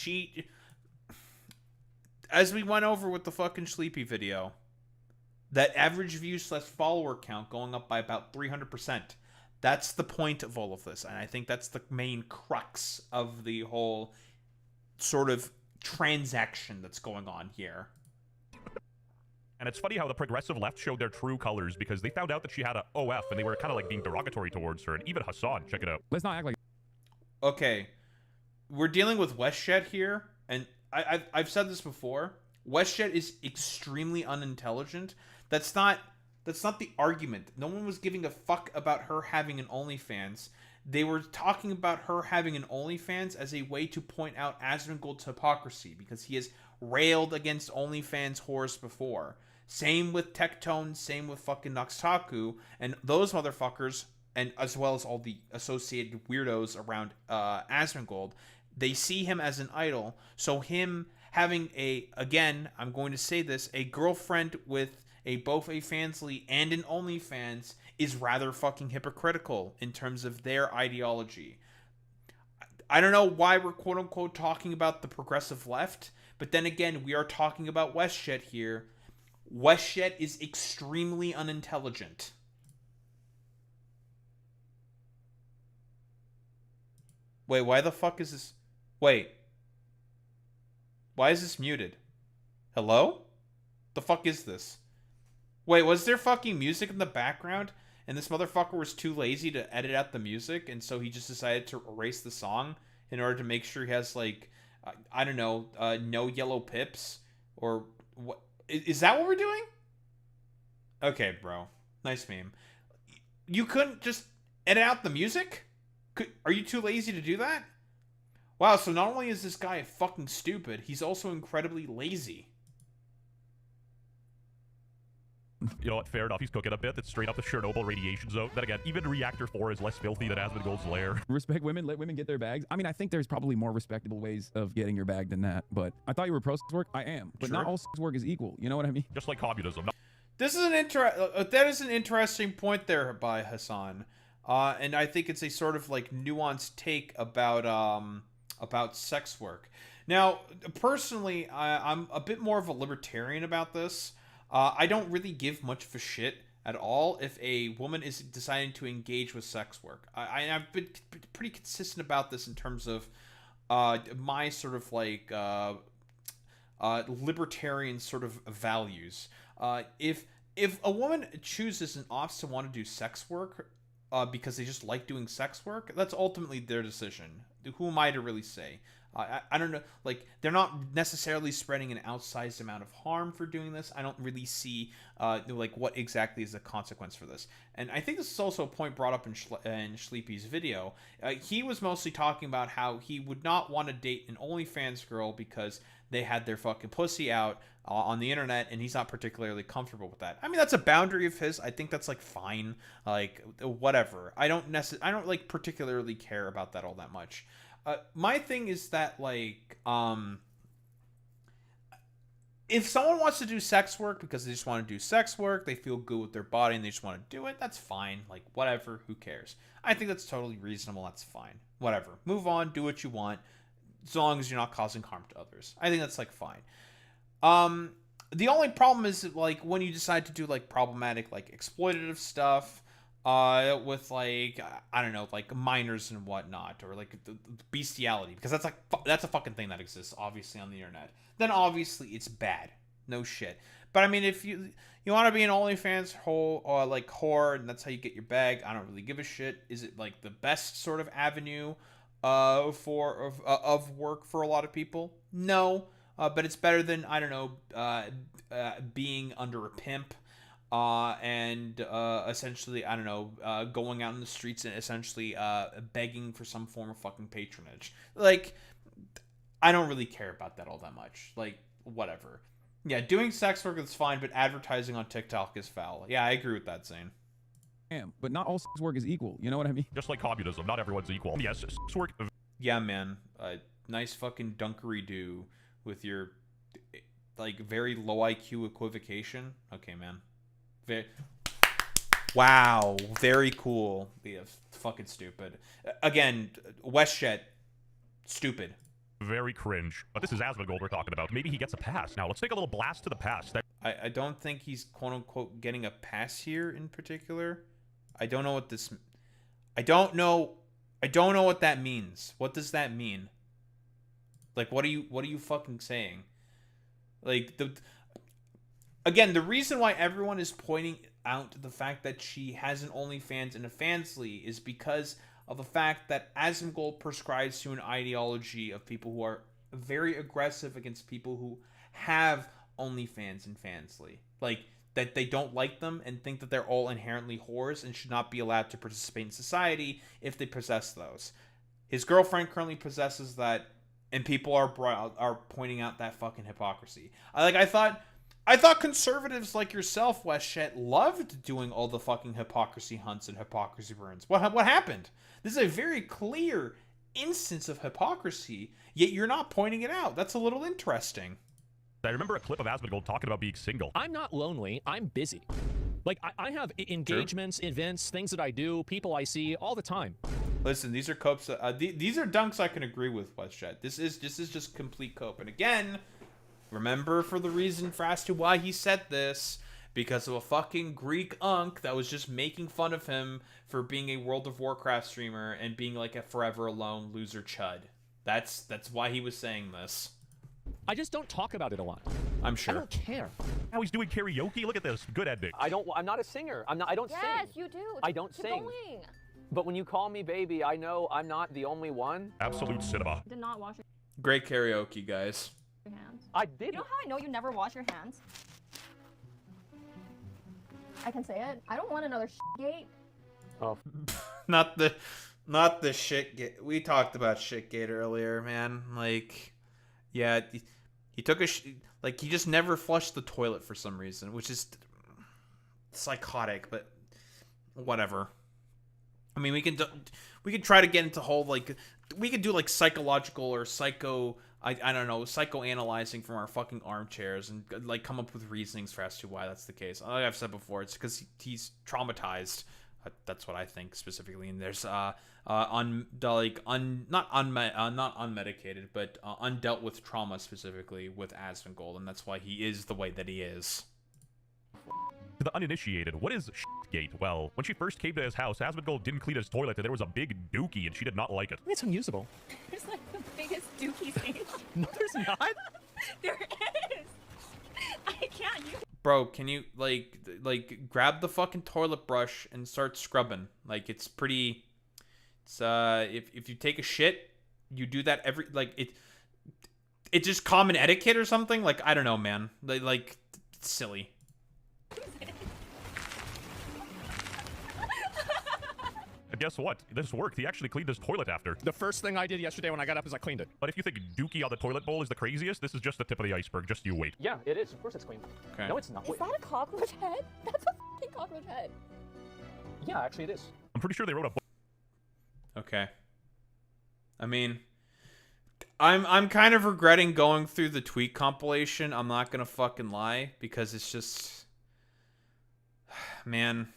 as we went over with the fucking Sleepy video, that average view/follower count going up by about 300%. That's the point of all of this, and I think that's the main crux of the whole sort of transaction that's going on here. And it's funny how the progressive left showed their true colors because they found out that she had a OF and they were kind of like being derogatory towards her. And even Hassan, check it out. Let's not act like... Okay, we're dealing with WestJet here, and I've said this before. WestJet is extremely unintelligent. That's not the argument. No one was giving a fuck about her having an OnlyFans. they were talking about her having an OnlyFans as a way to point out Asmongold's hypocrisy, because he has railed against OnlyFans whores before. Same with Tectone, same with fucking Noxtaku, and those motherfuckers, and as well as all the associated weirdos around Asmongold, they see him as an idol. So him having again, I'm going to say this, a girlfriend with both a Fansly and an OnlyFans is rather fucking hypocritical in terms of their ideology. I don't know why we're quote unquote talking about the progressive left, but then again, we are talking about WestJet here. WestJet is extremely unintelligent. Wait, why the fuck is this? Wait. Why is this muted? Hello? The fuck is this? Wait, was there fucking music in the background? And this motherfucker was too lazy to edit out the music, and so he just decided to erase the song in order to make sure he has, like, I don't know, no yellow pips? Or what? Is that what we're doing? Okay, bro. Nice meme. You couldn't just edit out the music? Are you too lazy to do that? Wow, so not only is this guy fucking stupid, he's also incredibly lazy. You know what? Fair enough. He's cooking a bit. That's straight up the Chernobyl radiation zone. Then again, even Reactor 4 is less filthy than Asmongold's lair. Respect women, let women get their bags. I mean, I think there's probably more respectable ways of getting your bag than that, but I thought you were pro sex work. I am, but not all sex work is equal. You know what I mean? Just like communism. This is that is an interesting point there by Hassan. And I think it's a sort of like nuanced take about sex work. Now, personally, I'm a bit more of a libertarian about this. I don't really give much of a shit at all if a woman is deciding to engage with sex work. I've been pretty consistent about this in terms of my sort of like libertarian sort of values. If a woman chooses and opts to want to do sex work because they just like doing sex work, that's ultimately their decision. Who am I to really say? I don't know, like, they're not necessarily spreading an outsized amount of harm for doing this. I don't really see, like, what exactly is the consequence for this. And I think this is also a point brought up in Schleepy's video. He was mostly talking about how he would not want to date an OnlyFans girl because they had their fucking pussy out on the internet, and he's not particularly comfortable with that. I mean, that's a boundary of his. I think that's, like, fine. Like, whatever. I don't like, particularly care about that all that much. My thing is that, like, if someone wants to do sex work because they just want to do sex work, they feel good with their body and they just want to do it, that's fine. Like, whatever, who cares? I think that's totally reasonable. That's fine. Whatever. Move on, do what you want, as long as you're not causing harm to others. I think that's, like, fine. The only problem is, like, when you decide to do, like, problematic, like, exploitative stuff, with, like, I don't know, like, minors and whatnot, or, like, the bestiality, because that's, like, that's a fucking thing that exists, obviously, on the internet, then obviously it's bad. No shit. But, I mean, if you want to be an OnlyFans whore, and that's how you get your bag, I don't really give a shit. Is it, like, the best sort of avenue of work for a lot of people? No. But it's better than, I don't know, being under a pimp, and essentially, I don't know, going out in the streets and essentially begging for some form of fucking patronage. Like, I don't really care about that all that much. Like, whatever. Yeah, doing sex work is fine, but advertising on TikTok is foul. Yeah, I agree with that, Zane. But not all sex work is equal. You know what I mean? Just like communism, not everyone's equal. Yes, sex work. Yeah, man. Nice fucking dunkery-do with your, like, very low IQ equivocation. Okay, man. Wow, very cool. Yeah, fucking stupid. Again, WestJet, stupid. Very cringe. But this is Asmongold we're talking about. Maybe he gets a pass. Now, let's take a little blast to the past. I don't think he's quote-unquote getting a pass here in particular. I don't know what this... I don't know what that means. What does that mean? Like, what are you fucking saying? Like, again, the reason why everyone is pointing out the fact that she has an OnlyFans and a Fansly is because of the fact that Asmongold prescribes to an ideology of people who are very aggressive against people who have OnlyFans and Fansly. Like, that they don't like them and think that they're all inherently whores and should not be allowed to participate in society if they possess those. His girlfriend currently possesses that, and people are pointing out that fucking hypocrisy. I thought conservatives like yourself, WestJet, loved doing all the fucking hypocrisy hunts and hypocrisy burns. What happened? This is a very clear instance of hypocrisy, yet you're not pointing it out. That's a little interesting. I remember a clip of Asmongold talking about being single. I'm not lonely. I'm busy. Like, I have engagements, events, things that I do, people I see all the time. Listen, these are copes. These are dunks I can agree with, WestJet. This is just complete cope. And again, remember for the reason for as to why he said this, because of a fucking Greek unk that was just making fun of him for being a World of Warcraft streamer and being like a forever alone loser chud. That's why he was saying this. I just don't talk about it a lot. I'm sure. I don't care. Now he's doing karaoke. Look at this. Good ending. I'm not a singer. I don't sing. Yes, you do. I don't sing. Going. But when you call me baby, I know I'm not the only one. Absolute cinema. Did not wash Great karaoke, guys. your hands. I did. You know how I know you never wash your hands? I can say it. I don't want another gate. Oh. Not the shit gate. We talked about shit gate earlier, man. Like, yeah, he took a like he just never flushed the toilet for some reason, which is psychotic, but whatever. I mean, we can try to get into whole like we could do like psychological or psycho I don't know, psychoanalyzing from our fucking armchairs and like come up with reasonings for as to why that's the case. Like I've said before, it's because he's traumatized. That's what I think specifically. And there's not unmedicated, but undealt with trauma specifically with Asmongold, and that's why he is the way that he is. To the uninitiated, what is shitgate? Well, when she first came to his house, Asmongold didn't clean his toilet, and there was a big dookie, and she did not like it. It's unusable. There's like the biggest dookie stage. No, there's not. There is. I can't use. Bro, can you like grab the fucking toilet brush and start scrubbing? Like it's pretty. It's if you take a shit, you do that every it's just common etiquette or something. Like I don't know, man. Like it's silly. And guess what? This worked. He actually cleaned his toilet after. The first thing I did yesterday when I got up is I cleaned it. But if you think dookie on the toilet bowl is the craziest, this is just the tip of the iceberg. Just you wait. Yeah, it is. Of course it's clean. Okay. No, it's not. Is that a cockroach head? That's a fucking cockroach head. Yeah, actually it is. I'm pretty sure they wrote a book. Okay. I mean, I'm kind of regretting going through the tweet compilation. I'm not gonna fucking lie, because it's just, man,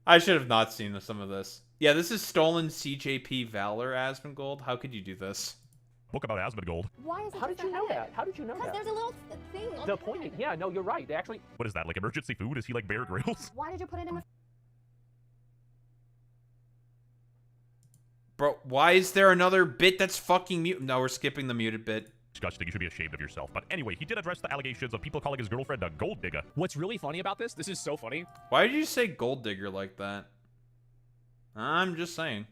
I should have not seen some of this. Yeah, this is stolen CJP Valor, Asmongold. How could you do this? Book about Asmongold. Why is it How did you know that? How did you know that? Because there's a little thing on The the point. head. Yeah, no, you're right. They actually. What is that, like emergency food? Is he like Bear Grylls? Why did you put it in with... Bro, why is there another bit that's fucking mute? No, we're skipping the muted bit. Disgusting. You should be ashamed of yourself. But anyway, he did address the allegations of people calling his girlfriend a gold digger. What's really funny about this is so funny. Why did you say gold digger like that? I'm just saying.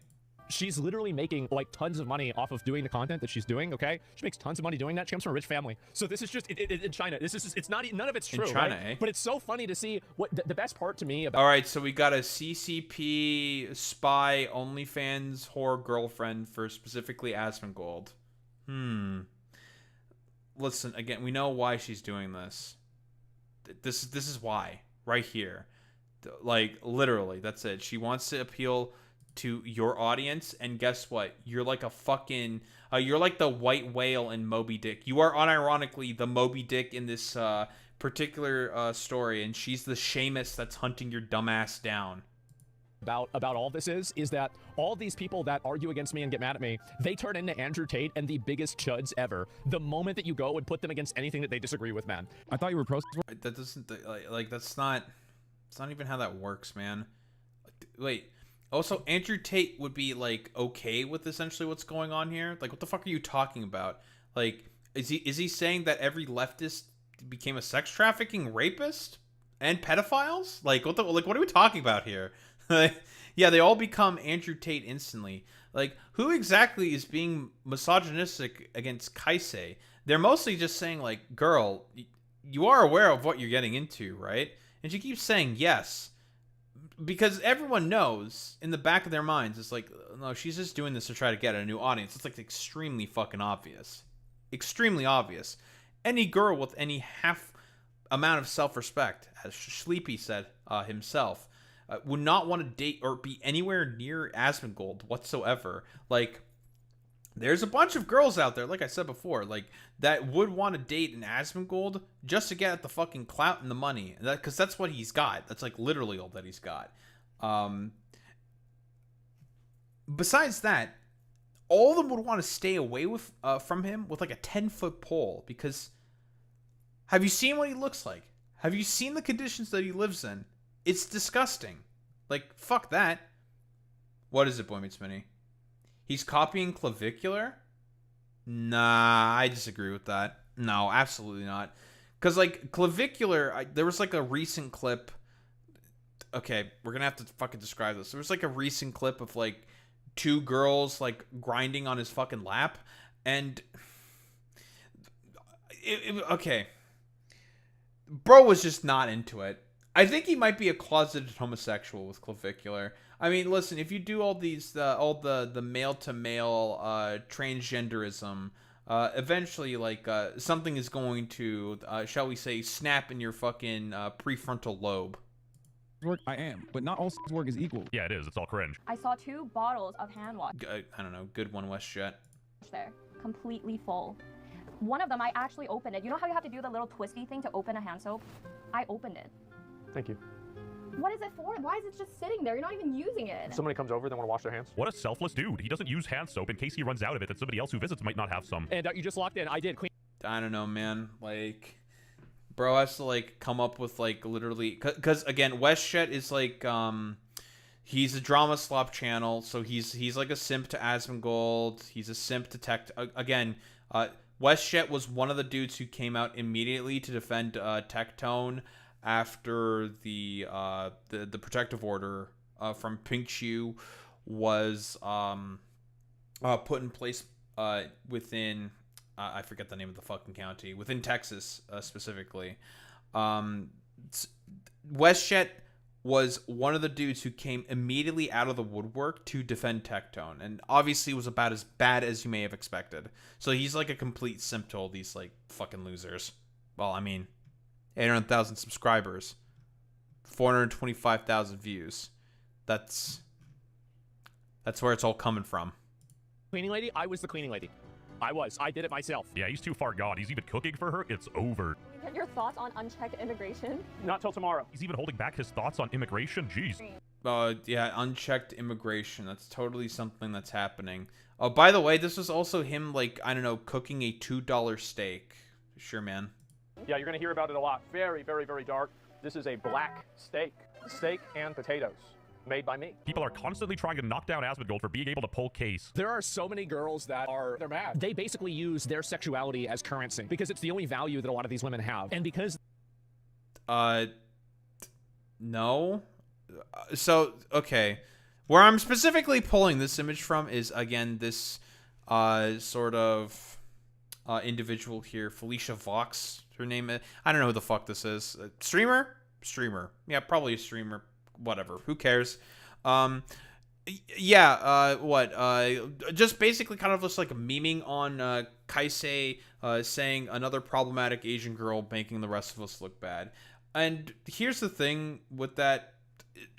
She's literally making like tons of money off of doing the content that she's doing. Okay, she makes tons of money doing that. She comes from a rich family, so this is just in China. This is it's not none of it's true. In China, right? eh? But it's so funny to see what the best part to me about. All right, so we got a CCP spy OnlyFans whore girlfriend for specifically Asmongold. Listen, again, we know why she's doing this. This is why right here. Like literally, that's it. She wants to appeal to your audience, and guess what? You're like a fucking you're like the white whale in Moby Dick. You are unironically the Moby Dick in this particular story, and she's the Seamus that's hunting your dumbass down. About all this is that all these people that argue against me and get mad at me, they turn into Andrew Tate and the biggest chuds ever the moment that you go and put them against anything that they disagree with, man. I thought you were pro. That doesn't like that's not. It's not even how that works, man. Wait. Also, Andrew Tate would be like okay with essentially what's going on here. Like, what the fuck are you talking about? Like, is he saying that every leftist became a sex trafficking rapist and pedophiles? Like, what are we talking about here? Yeah, they all become Andrew Tate instantly. Like, who exactly is being misogynistic against Kaisei? they're mostly just saying like, girl, you are aware of what you're getting into, right? And she keeps saying yes. Because everyone knows in the back of their minds, it's like, no, she's just doing this to try to get a new audience. It's like extremely fucking obvious. Extremely obvious. Any girl with any half amount of self-respect, as Sleepy said himself, would not want to date or be anywhere near Asmongold whatsoever. Like, there's a bunch of girls out there, like I said before, like, that would want to date an Asmongold just to get at the fucking clout and the money. Because that's what he's got. That's, like, literally all that he's got. Besides that, all of them would want to stay away from him with, like, a 10-foot pole. Because, have you seen what he looks like? Have you seen the conditions that he lives in? It's disgusting. Like, fuck that. What is it, Boy Meets Mini? He's copying Clavicular? Nah, I disagree with that. No, absolutely not. Because, like, Clavicular, there was, like, a recent clip. Okay, we're going to have to fucking describe this. There was, like, a recent clip of, like, 2 girls, like, grinding on his fucking lap. And, okay. Bro was just not into it. I think he might be a closeted homosexual with Clavicular. I mean, listen, if you do all these, all the male-to-male transgenderism, eventually, like, something is going to, shall we say, snap in your fucking prefrontal lobe. Work, I am, but not all work is equal. Yeah, it is. It's all cringe. I saw 2 bottles of hand wash I don't know. Good one, WestJet. there, completely full. One of them, I actually opened it. You know how you have to do the little twisty thing to open a hand soap? I opened it. Thank you. What is it for? Why is it just sitting there? You're not even using it. If somebody comes over, they want to wash their hands. What a selfless dude. He doesn't use hand soap in case he runs out of it, that somebody else who visits might not have some. And you just locked in. I did. Queen. I don't know, man. Like, bro has to, like, come up with, like, literally... Because, again, WestJet is, like, he's a drama slop channel, so he's like, a simp to Asmongold. He's a simp to Tech... Again, WestJet was one of the dudes who came out immediately to defend Tectone after the protective order from Pink Shoe was put in place within I forget the name of the fucking county, within Texas specifically. WestJet was one of the dudes who came immediately out of the woodwork to defend Tectone, and obviously was about as bad as you may have expected. So he's like a complete simp to all these like fucking losers. Well, I mean, 800,000 subscribers, 425,000 views. That's where it's all coming from. Cleaning lady? I was the cleaning lady. I did it myself. Yeah, yeah, he's too far gone. He's even cooking for her. It's over. Get your thoughts on unchecked immigration? Not till tomorrow. He's even holding back his thoughts on immigration. Jeez. Yeah, unchecked immigration. That's totally something that's happening. Oh, by the way, this was also him, like, I don't know, cooking a $2 steak. Sure, man. Yeah, you're going to hear about it a lot. Very, very, very dark. This is a black steak. Steak and potatoes. Made by me. People are constantly trying to knock down Asmongold for being able to pull case. There are so many girls that they're mad. They basically use their sexuality as currency because it's the only value that a lot of these women have. And because... No. So, okay. Where I'm specifically pulling this image from is, again, this sort of individual here, Felicia Vox, her name is. I don't know who the fuck this is. Streamer? Streamer. Yeah, probably a streamer. Whatever, who cares? Just basically kind of just like memeing on Kaisei saying another problematic Asian girl making the rest of us look bad. And here's the thing with that,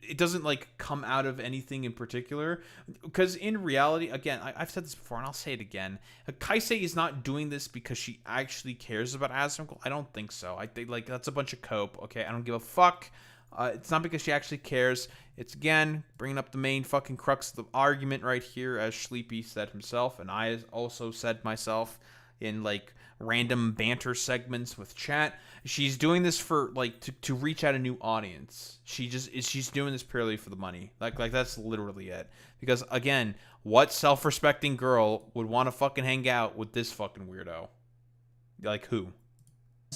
it doesn't like come out of anything in particular, because in reality, again, I've said this before and I'll say it again, Kaisei is not doing this because she actually cares about Asmongold. I don't think so. I think like that's a bunch of cope. Okay, I don't give a fuck. It's not because she actually cares. It's, again, bringing up the main fucking crux of the argument right here, as Sleepy said himself, and I also said myself in, like, random banter segments with chat. She's doing this for, like, to reach out a new audience. She's doing this purely for the money. Like that's literally it. Because, again, what self-respecting girl would want to fucking hang out with this fucking weirdo? Like, who?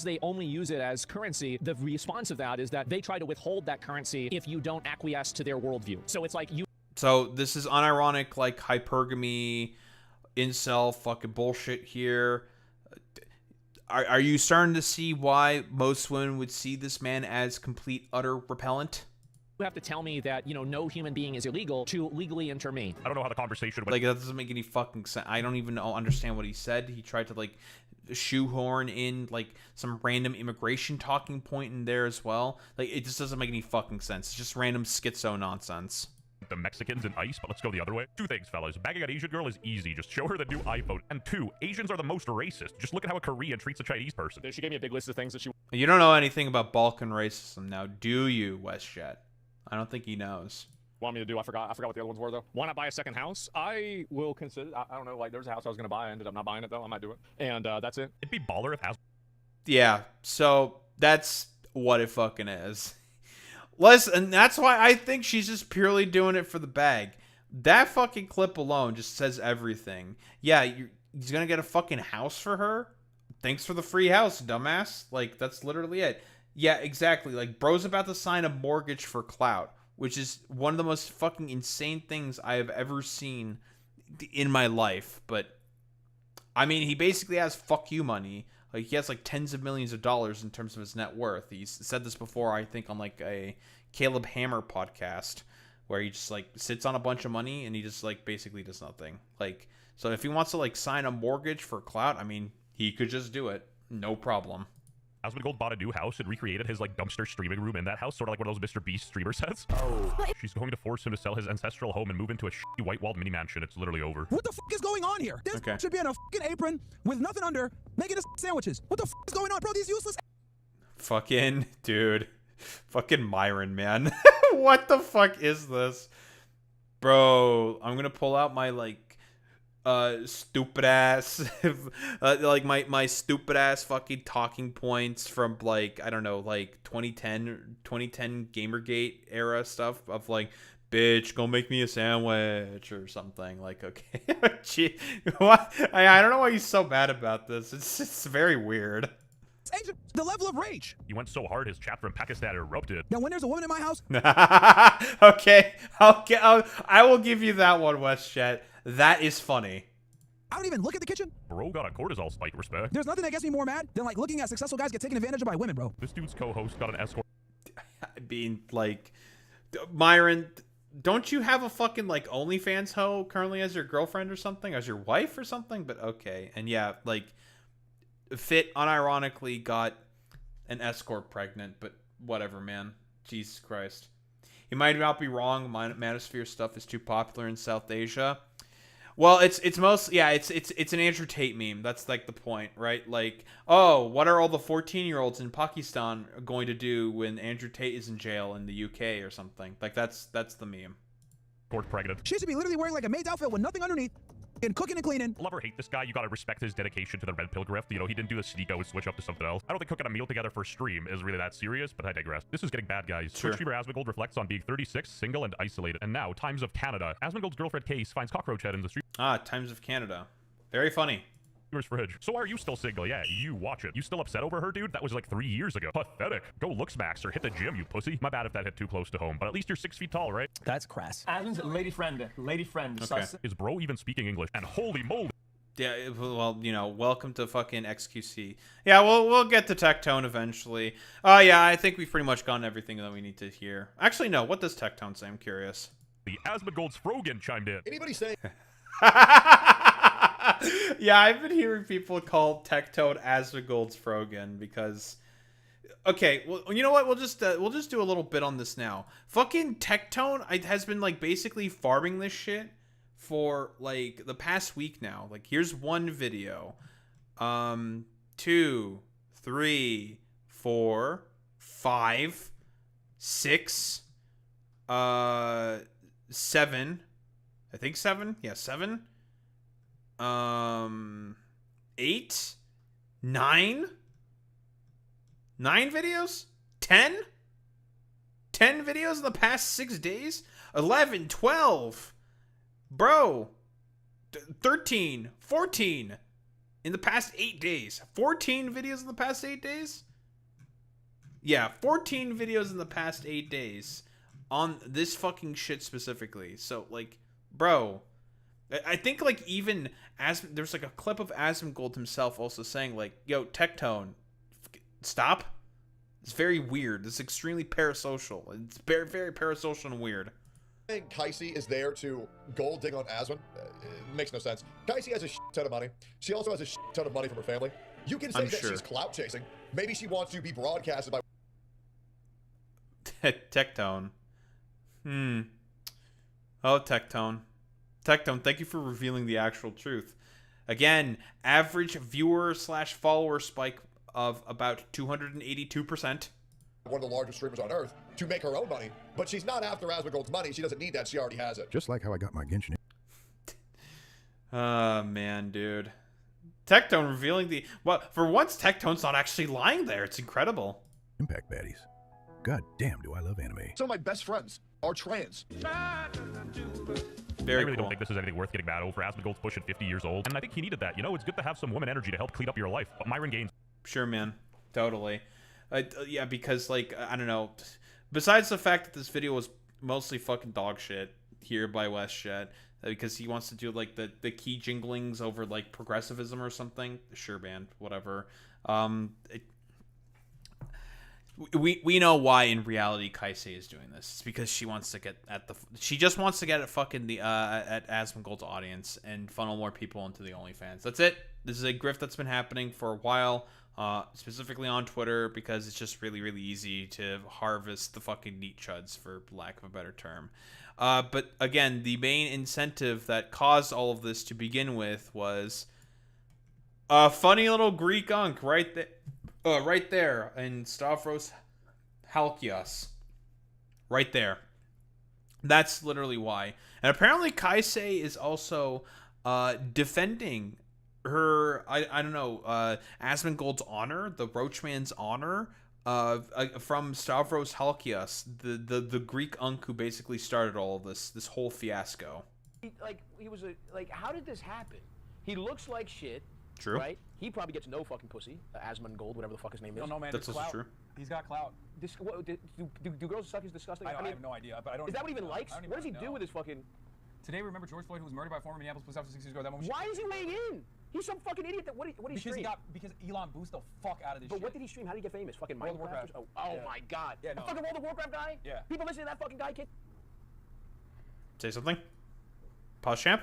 They only use it as currency. The response of that is that they try to withhold that currency if you don't acquiesce to their worldview. So it's like you... So this is unironic, like, hypergamy, incel fucking bullshit here. are you starting to see why most women would see this man as complete, utter repellent? You have to tell me that, you know, no human being is illegal to legally enter me. I don't know how the conversation went. Like, that doesn't make any fucking sense. I don't even understand what he said. He tried to, like, shoehorn in, like, some random immigration talking point in there as well. Like, it just doesn't make any fucking sense. It's just random schizo nonsense. The Mexicans and ICE, but let's go the other way. Two things, fellas. Bagging an Asian girl is easy. Just show her the new iPhone. And two, Asians are the most racist. Just look at how a Korean treats a Chinese person. She gave me a big list of things that she... You don't know anything about Balkan racism now, do you, WestJet? I don't think he knows. Want me to do? I forgot what the other ones were, though. Why not buy a second house? I will consider... I don't know, like, there was a house I was going to buy. I ended up not buying it, though. I might do it. And that's it. It'd be baller if As... Yeah, so that's what it fucking is. Listen, that's why I think she's just purely doing it for the bag. That fucking clip alone just says everything. Yeah, he's gonna get a fucking house for her? Thanks for the free house, dumbass. Like, that's literally it. Yeah, exactly. Like, bro's about to sign a mortgage for clout, which is one of the most fucking insane things I have ever seen in my life. But, I mean, he basically has fuck you money. Like, he has, like, tens of millions of dollars in terms of his net worth. He's said this before, I think, on, like, a Caleb Hammer podcast, where he just, like, sits on a bunch of money, and he just, like, basically does nothing. Like, so if he wants to, like, sign a mortgage for clout, I mean, he could just do it. No problem. Asmongold bought a new house and recreated his, like, dumpster streaming room in that house, sort of like one of those Mr. Beast streamer sets. Oh. She's going to force him to sell his ancestral home and move into a shitty white-walled mini-mansion. It's literally over. What the fuck is going on here? This should be on a fucking apron with nothing under, making us sandwiches. What the fuck is going on, bro? These useless... Fucking, dude. Fucking Myron, man. What the fuck is this? Bro, I'm gonna pull out my, like, stupid ass like my stupid ass fucking talking points from, like, I don't know, like 2010 Gamergate era stuff of, like, bitch, go make me a sandwich or something. Like, okay. Gee, what? I don't know why he's so mad about this. It's very weird. The level of rage. He went so hard his chat from Pakistan erupted. Now, when there's a woman in my house... Okay, I will give you that one, WestJet. That is funny. I don't even look at the kitchen. Bro got a cortisol spike, respect. There's nothing that gets me more mad than, like, looking at successful guys get taken advantage of by women, bro. This dude's co-host got an escort. I mean, like, Myron, don't you have a fucking, like, OnlyFans hoe currently as your girlfriend or something? As your wife or something? But okay. And yeah, like, Fit unironically got an escort pregnant, but whatever, man. Jesus Christ. You might not be wrong. Manosphere stuff is too popular in South Asia. Well, it's mostly, yeah, it's an Andrew Tate meme. That's, like, the point, right? Like, oh, what are all the 14-year-olds in Pakistan going to do when Andrew Tate is in jail in the UK or something? Like, that's the meme. Court pregnant. She should be literally wearing, like, a maid's outfit with nothing underneath. And cooking and cleaning. Love or hate this guy, you gotta respect his dedication to the red pill grift. You know, he didn't do the sneako and switch up to something else. I don't think cooking a meal together for stream is really that serious, but I digress. This is getting bad, guys. Sure. Twitch streamer Asmongold reflects on being 36, single, and isolated. And now, Times of Canada. Asmongold's girlfriend Case finds cockroach head in the street. Ah, Times of Canada. Very funny. Fridge. So are you still single? Yeah, you watch it. You still upset over her, dude? That was like 3 years ago. Pathetic. Go looks max or hit the gym, you pussy. My bad if that hit too close to home, but at least you're 6 feet tall, right? That's crass. Adam's lady friend. Okay. Is bro even speaking English? And holy moly. Yeah, well, you know, welcome to fucking XQC. Yeah, we'll get to Tectone eventually. Oh, yeah, I think we've pretty much gotten everything that we need to hear. Actually, no, what does Tectone say? I'm curious. The Asmongold's Frogan chimed in. Anybody say... Yeah, I've been hearing people call Tectone Asmongold's Frogan because... Okay, well, you know what? We'll just do a little bit on this now. Fucking Tectone has been, like, basically farming this shit for, like, the past week now. Like, here's one video. 2, 3, 4, 5, 6, 7. I think 7. Yeah, 7. 8, 9. 9 videos? 10? 10 videos in the past 6 days? 11, 12. Bro. 13, 14 in the past 8 days. 14 videos in the past 8 days? Yeah, 14 videos in the past 8 days on this fucking shit specifically. So, like, bro, I think like even as there's like a clip of Asmongold himself also saying like, "Yo, Tectone, stop." It's very weird. It's extremely parasocial. It's very, very parasocial and weird. I think Kaisi is there to gold dig on Asmon. It makes no sense. Kaisi has a ton of money. She also has a ton of money from her family. You can say that she's clout chasing. Maybe she wants to be broadcasted by Tectone. Oh, Tectone. Tectone, thank you for revealing the actual truth. Again, average viewer/follower spike of about 282%. One of the largest streamers on Earth to make her own money, but she's not after Asmongold's money. She doesn't need that. She already has it. Just like how I got my Genshin. Oh, man, dude. Tectone revealing the... Well, for once, Tectone's not actually lying there. It's incredible. Impact baddies. God damn, do I love anime. Some of my best friends are trans. Very I really cool. don't think this is anything worth getting mad over. Asmongold's pushing 50 years old, and I think he needed that. You know, it's good to have some woman energy to help clean up your life. But Myron Gaines. Sure, man. Totally. Yeah, because, like, I don't know. Besides the fact that this video was mostly fucking dog shit here by WestJet, because he wants to do, like, the key jinglings over, like, progressivism or something. Sure, man. Whatever. We know why in reality Kaisei is doing this. It's because she wants to get at she just wants to get at fucking at Asmongold's audience and funnel more people into the OnlyFans. That's it. This is a grift that's been happening for a while, specifically on Twitter, because it's just really, really easy to harvest the fucking neat chuds, for lack of a better term. But again, the main incentive that caused all of this to begin with was a funny little Greek unk right there in Stavros Halkias. Right there. That's literally why. And apparently Kaisei is also defending her, I don't know, Asmongold's honor, the Roachman's honor, from Stavros Halkias, the Greek unk who basically started all of this whole fiasco. How did this happen? He looks like shit. True. Right? He probably gets no fucking pussy. Asmongold, whatever the fuck his name is. No, no, man. That's also true. He's got clout. Do girls suck his disgusting? I have no idea, but I don't. Is that what he even likes? What does he do with his fucking? Today, remember George Floyd, who was murdered by former Minneapolis police officer 6 years ago? That moment. Why is he weighing in? He's some fucking idiot. What he stream? Because Elon boosted the fuck out of this. But shit. what did he stream? How did he get famous? Fucking World of Minecraft? Warcraft. Oh Yeah. my god. Yeah, no. A fucking World of Warcraft guy? Yeah. People listen to that fucking guy, kid. Say something? Pause champ?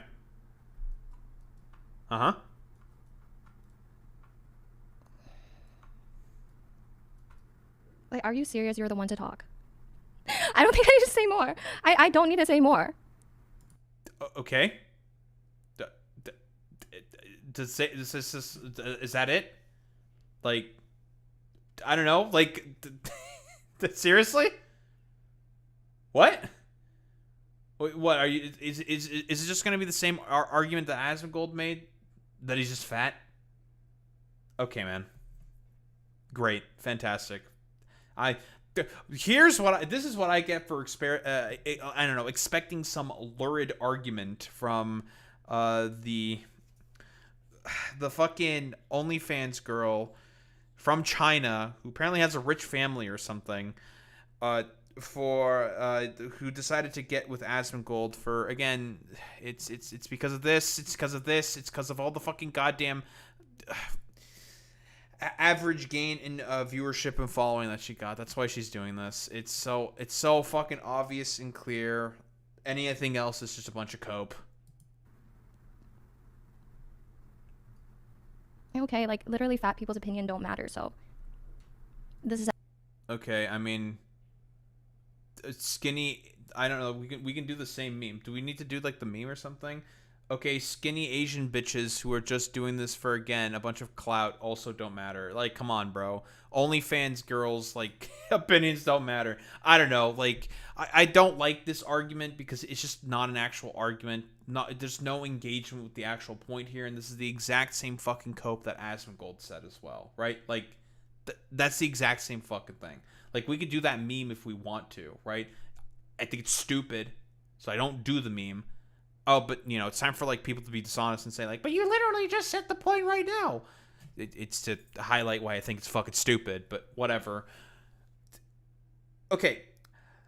Uh-huh. Like, are you serious? You're the one to talk. I don't think I need to say more. I don't need to say more. Okay. Is that it? Like, I don't know. Like, seriously? What? What are you? Is it just gonna be the same argument that Asmongold made, that he's just fat? Okay, man. Great, fantastic. This is what I get for I don't know, expecting some lurid argument from the fucking OnlyFans girl from China who apparently has a rich family or something, who decided to get with Asmongold for, again, it's because of this, it's because of all the fucking goddamn average gain in viewership and following that she got. That's why she's doing this. It's so fucking obvious and clear. Anything else is just a bunch of cope. Okay, like, literally fat people's opinion don't matter, so this is... Okay, I mean, skinny, I don't know, we can do the same meme. Do we need to do, like, the meme or something? Okay, skinny Asian bitches who are just doing this for, again, a bunch of clout also don't matter. Like, come on, bro. OnlyFans girls, like, opinions don't matter. I don't know, like, I don't like this argument because it's just not an actual argument. There's no engagement with the actual point here, and this is the exact same fucking cope that Asmongold said as well, right? Like, that's the exact same fucking thing. Like, we could do that meme if we want to, right? I think it's stupid, so I don't do the meme. Oh, but, you know, it's time for, like, people to be dishonest and say, like, but you literally just said the point right now. It's to highlight why I think it's fucking stupid, but whatever. Okay.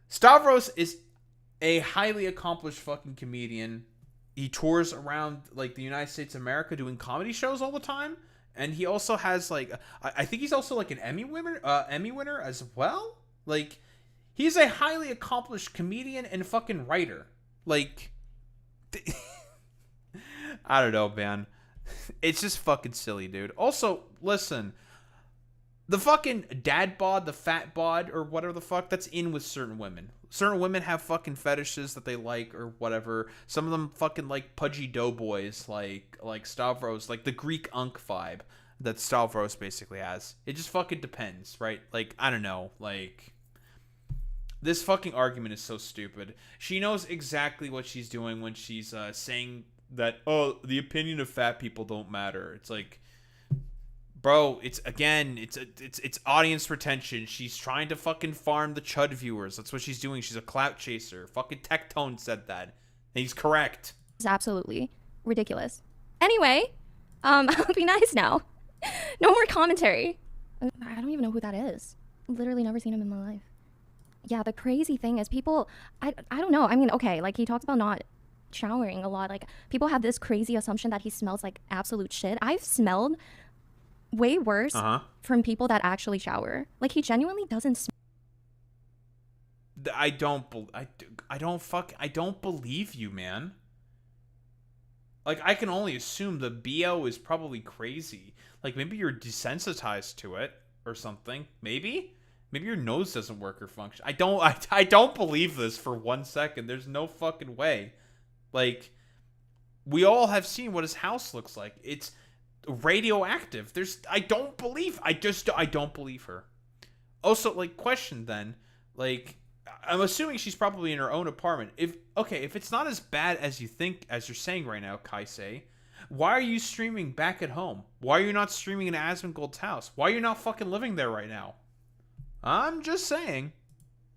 Stavros is a highly accomplished fucking comedian he tours around like the United States of America doing comedy shows all the time, and he also has like I think he's also like an Emmy winner as well. Like, he's a highly accomplished comedian and fucking writer. Like, I don't know, man. It's just fucking silly, dude. Also, listen, the fucking dad bod, the fat bod, or whatever the fuck, that's in with certain women. Certain women have fucking fetishes that they like or whatever. Some of them fucking like pudgy doughboys, like Stavros, like the Greek unk vibe that Stavros basically has. It just fucking depends, right? Like, I don't know, like, this fucking argument is so stupid. She knows exactly what she's doing when she's saying that, oh, the opinion of fat people don't matter. It's like, bro, it's audience retention. She's trying to fucking farm the chud viewers. That's what she's doing. She's a clout chaser. Fucking Tectone said that. And he's correct. It's absolutely ridiculous. Anyway, I'll be nice now. No more commentary. I don't even know who that is. Literally never seen him in my life. Yeah, the crazy thing is people, I don't know. I mean, okay, like he talks about not showering a lot. Like, people have this crazy assumption that he smells like absolute shit. I've smelled way worse from people that actually shower. Like, he genuinely doesn't smell. I don't believe you, man. Like, I can only assume the BO is probably crazy. Like, maybe you're desensitized to it or something. Maybe your nose doesn't work or function. I don't believe this for 1 second. There's no fucking way. Like, we all have seen what his house looks like. It's radioactive. I don't believe her. Also, like, question then, like, I'm assuming she's probably in her own apartment. If it's not as bad as you think, as you're saying right now, Kaisei, why are you streaming back at home? Why are you not streaming in Asmongold's house? Why are you not fucking living there right now? I'm just saying.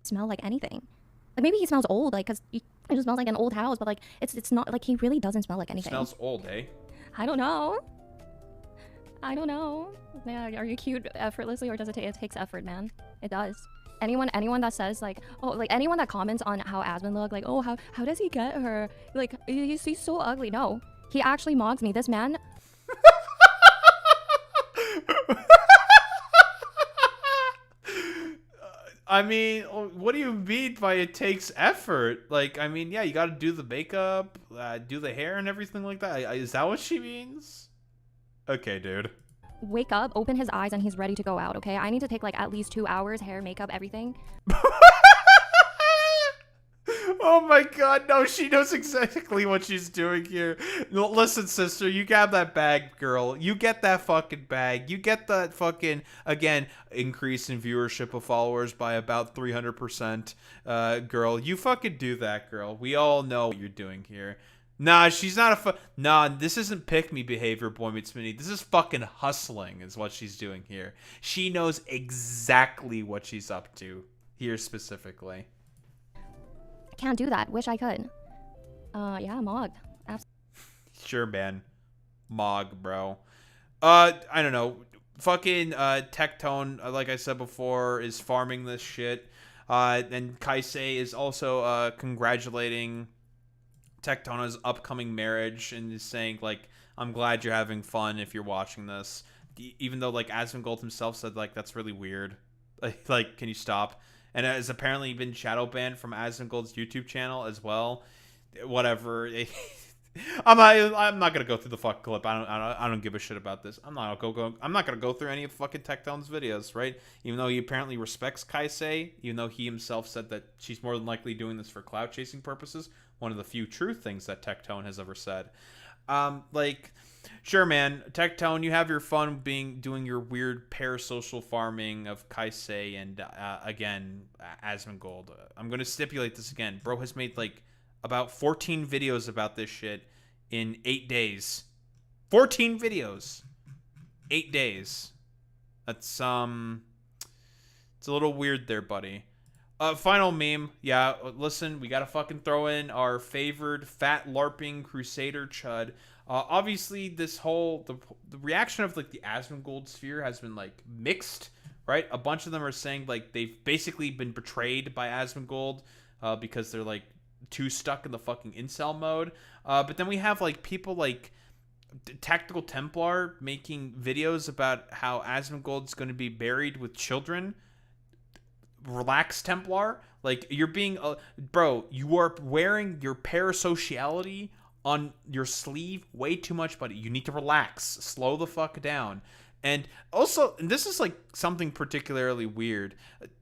Smell like anything. Like, maybe he smells old, like, because it just smells like an old house, but like it's not like he really doesn't smell like anything. Smells old, eh? I don't know. Yeah, are you cute effortlessly, or does it take? It takes effort, man. It does. Anyone that says like, oh, like anyone that comments on how Asmon look, like, oh, how does he get her? Like, he's so ugly. No, he actually mocks me. This man. I mean, what do you mean by it takes effort? Like, I mean, yeah, you got to do the makeup, do the hair and everything like that. Is that what she means? Okay, dude. Wake up, open his eyes, and he's ready to go out, okay? I need to take, like, at least 2 hours, hair, makeup, everything. Oh my god, no, she knows exactly what she's doing here. No, listen, sister, you grab that bag, girl. You get that fucking bag. You get that fucking, again, increase in viewership of followers by about 300%, girl. You fucking do that, girl. We all know what you're doing here. Nah, she's not Nah, this isn't pick-me behavior, Boy Meets Mini. This is fucking hustling is what she's doing here. She knows exactly what she's up to here specifically. Can't do that. Wish I could. Yeah, Mog. Sure, man. Mog, bro. I don't know. Fucking Tectone, like I said before, is farming this shit. And Kaisei is also congratulating Tectona's upcoming marriage and is saying, like, I'm glad you're having fun if you're watching this. Even though, like, Asmongold himself said, like, that's really weird. Like, can you stop? And has apparently been shadow banned from Asmongold's YouTube channel as well. Whatever. I'm not gonna go through the fucking clip. I don't give a shit about this. I'm not gonna go through any of fucking Tectone's videos, right? Even though he apparently respects Kaisei, even though he himself said that she's more than likely doing this for clout chasing purposes. One of the few true things that Tectone has ever said. Like, sure, man, Tectone, you have your fun doing your weird parasocial farming of Kaisei and again Asmongold. I'm gonna stipulate this again. Bro has made like about 14 videos about this shit in 8 days. 14 videos, 8 days. That's it's a little weird there, buddy. Final meme. Yeah, listen, we gotta fucking throw in our favored fat LARPing Crusader chud. Obviously, this whole the reaction of like the Asmongold sphere has been like mixed, right? A bunch of them are saying like they've basically been betrayed by Asmongold because they're like too stuck in the fucking incel mode. But then we have like people like Tactical Templar making videos about how Asmongold's going to be buried with children. Relax, Templar. Like, you're being bro, you are wearing your parasociality on your sleeve way too much, buddy. You need to relax. Slow the fuck down. And also, and this is like something particularly weird.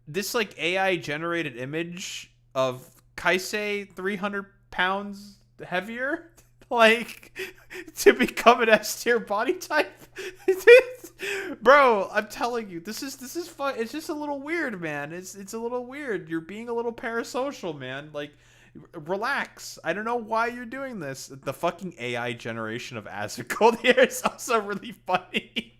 This like AI generated image of Kaisei 300 pounds heavier, like, to become an S tier body type. Bro, I'm telling you, this is fun. It's just a little weird, man. It's a little weird. You're being a little parasocial, man. Like, relax. I don't know why you're doing this. The fucking AI generation of Asmongold here is also really funny.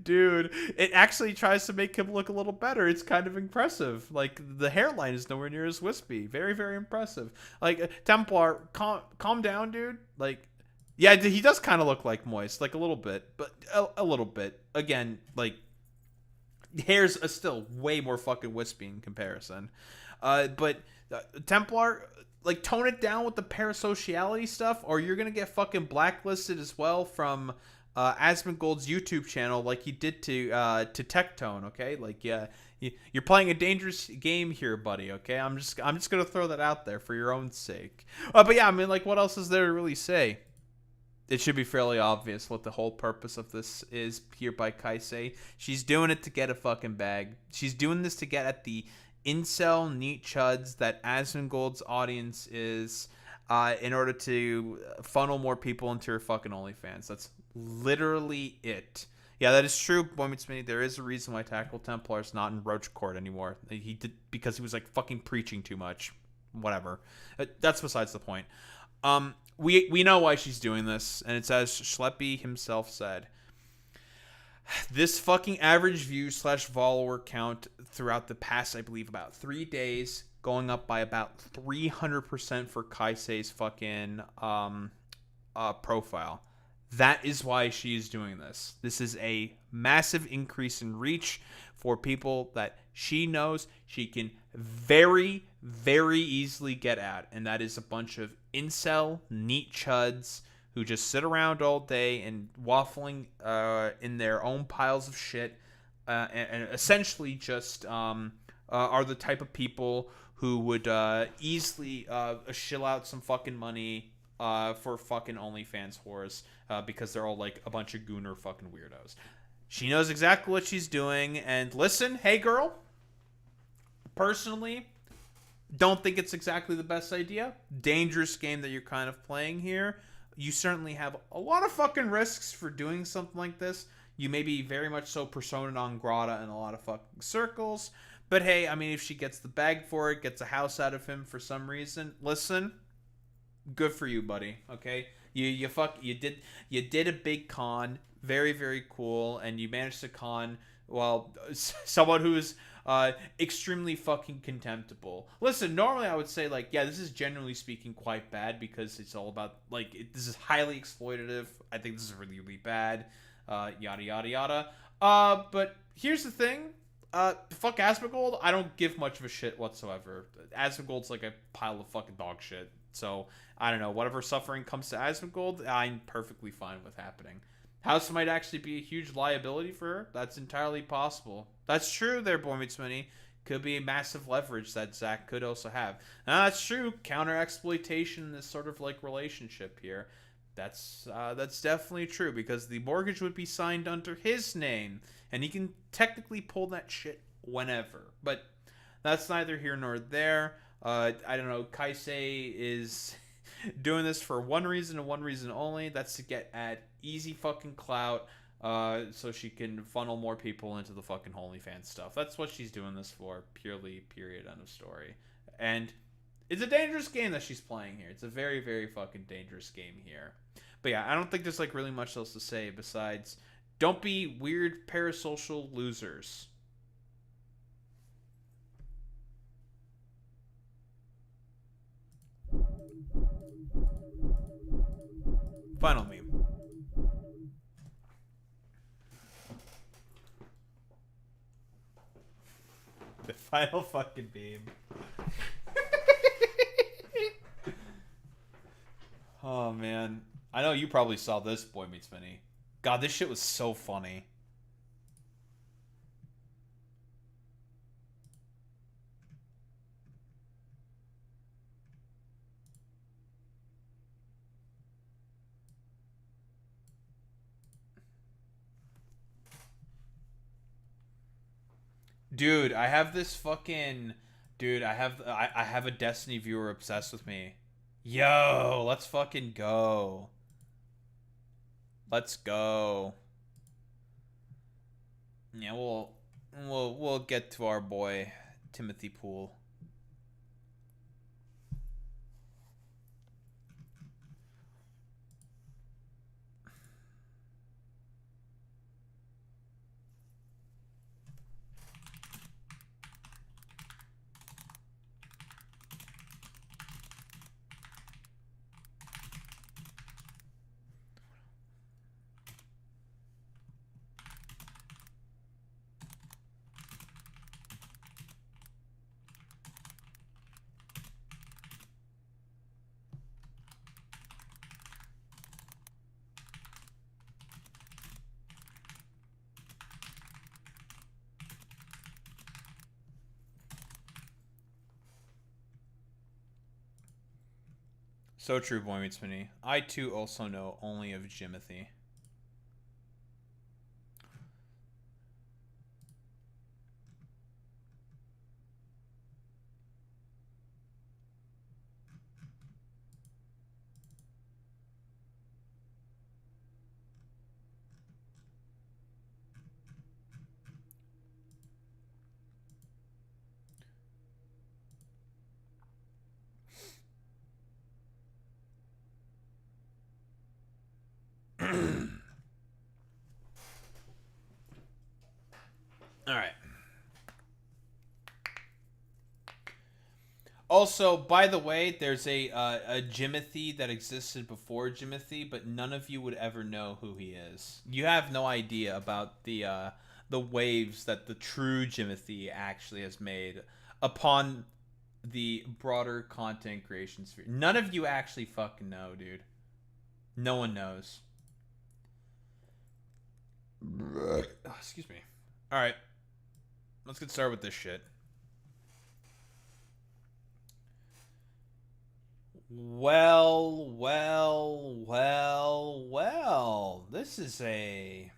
Dude, it actually tries to make him look a little better. It's kind of impressive. Like, the hairline is nowhere near as wispy. Very, very impressive. Like, Templar, calm down, dude. Like, yeah, he does kind of look like Moist, like a little bit, but a little bit. Again, like, hair's still way more fucking wispy in comparison. But Templar, like, tone it down with the parasociality stuff, or you're gonna get fucking blacklisted as well from Asmongold's YouTube channel, like he did to Tectone. Okay, like, yeah, you're playing a dangerous game here, buddy. Okay, I'm just gonna throw that out there for your own sake. But yeah, I mean, like, what else is there to really say? It should be fairly obvious what the whole purpose of this is here by Kaisei. She's doing it to get a fucking bag. She's doing this to get at the incel neat chuds that Asmongold's audience is, in order to funnel more people into her fucking OnlyFans. That's literally it. Yeah, that is true, Boy Meets Me. There is a reason why Tactical Templar is not in Roach Court anymore. He did, because he was like fucking preaching too much. Whatever. That's besides the point. We know why she's doing this, and it's as Schleppy himself said. This fucking average view / follower count throughout the past, I believe, about 3 days, going up by about 300% for Kaisei's fucking profile. That is why she is doing this. This is a massive increase in reach for people that she knows she can very, very easily get at. And that is a bunch of incel, neat chuds who just sit around all day and waffling in their own piles of shit. And essentially just are the type of people who would easily shill out some fucking money for fucking OnlyFans whores, because they're all like a bunch of gooner fucking weirdos. She knows exactly what she's doing, and listen, hey girl, personally, don't think it's exactly the best idea. Dangerous game that you're kind of playing here. You certainly have a lot of fucking risks for doing something like this. You may be very much so persona non grata in a lot of fucking circles, but hey, I mean, if she gets the bag for it, gets a house out of him for some reason, listen, good for you, buddy. Okay, you did a big con, very, very cool, and you managed to con, well, someone who is extremely fucking contemptible. Listen, normally I would say, like, yeah, this is generally speaking quite bad, because it's all about, like, this is highly exploitative. I think this is really, really bad. Yada yada yada. But here's the thing. Fuck Asmongold. I don't give much of a shit whatsoever. Asmongold's like a pile of fucking dog shit. So, I don't know, whatever suffering comes to Asmongold, I'm perfectly fine with happening. House might actually be a huge liability for her. That's entirely possible. That's true there, Boy Meets Mini. Could be a massive leverage that Zach could also have. Now, that's true. Counter-exploitation in this sort of, like, relationship here. That's definitely true, because the mortgage would be signed under his name, and he can technically pull that shit whenever. But that's neither here nor there. I don't know, Kaisei is doing this for one reason and one reason only. That's to get at easy fucking clout, so she can funnel more people into the fucking OnlyFans stuff. That's what she's doing this for, purely, period, end of story. And it's a dangerous game that she's playing here. It's a very, very fucking dangerous game here. But yeah, I don't think there's like really much else to say besides don't be weird parasocial losers. Final meme. The final fucking meme. Oh, man. I know you probably saw this, Boy Meets Minnie. God, this shit was so funny. Dude, I have this fucking... Dude, I have a Destiny viewer obsessed with me. Yo, let's fucking go. Let's go. Yeah, we'll get to our boy Timothy Poole. So true, Boy Meets Minnie. I too also know only of Jimothy. All right. Also, by the way, there's a Jimothy that existed before Jimothy, but none of you would ever know who he is. You have no idea about the waves that the true Jimothy actually has made upon the broader content creation sphere. None of you actually fucking know, dude. No one knows. Oh, excuse me. All right. Let's get started with this shit. Well. This is a...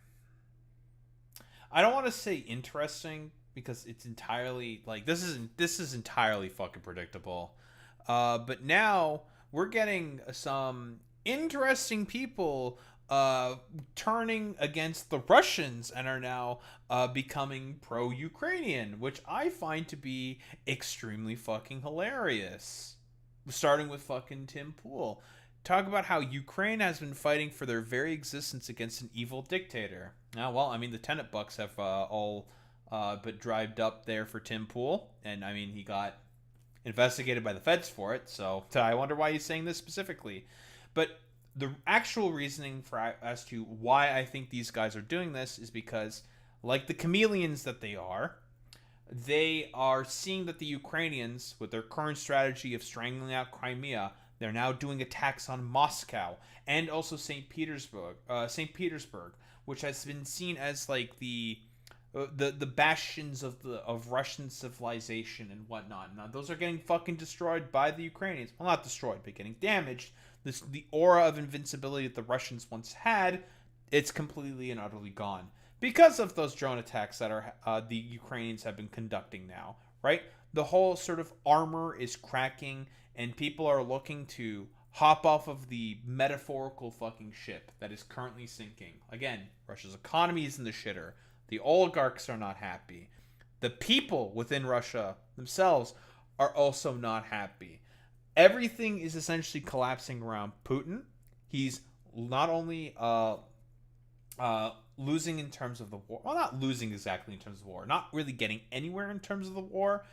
I don't want to say interesting because it's entirely like this is entirely fucking predictable. But now we're getting some interesting people turning against the Russians and are now becoming pro-Ukrainian, which I find to be extremely fucking hilarious. Starting with fucking Tim Pool. Talk about how Ukraine has been fighting for their very existence against an evil dictator. Now, well, I mean, the tenant bucks have all but drived up there for Tim Pool, and I mean, he got investigated by the feds for it, so I wonder why he's saying this specifically. But the actual reasoning as to why I think these guys are doing this is because, like the chameleons that they are seeing that the Ukrainians, with their current strategy of strangling out Crimea, they're now doing attacks on Moscow and also St. Petersburg, which has been seen as like the bastions of Russian civilization and whatnot. Now those are getting fucking destroyed by the Ukrainians. Well, not destroyed, but getting damaged. The aura of invincibility that the Russians once had, it's completely and utterly gone because of those drone attacks that the Ukrainians have been conducting now. Right, the whole sort of armor is cracking, and people are looking to hop off of the metaphorical fucking ship that is currently sinking. Again, Russia's economy is in the shitter. The oligarchs are not happy. The people within Russia themselves are also not happy. Everything is essentially collapsing around Putin. He's not only losing in terms of the war. Well, not losing exactly in terms of the war. Not really getting anywhere in terms of the war.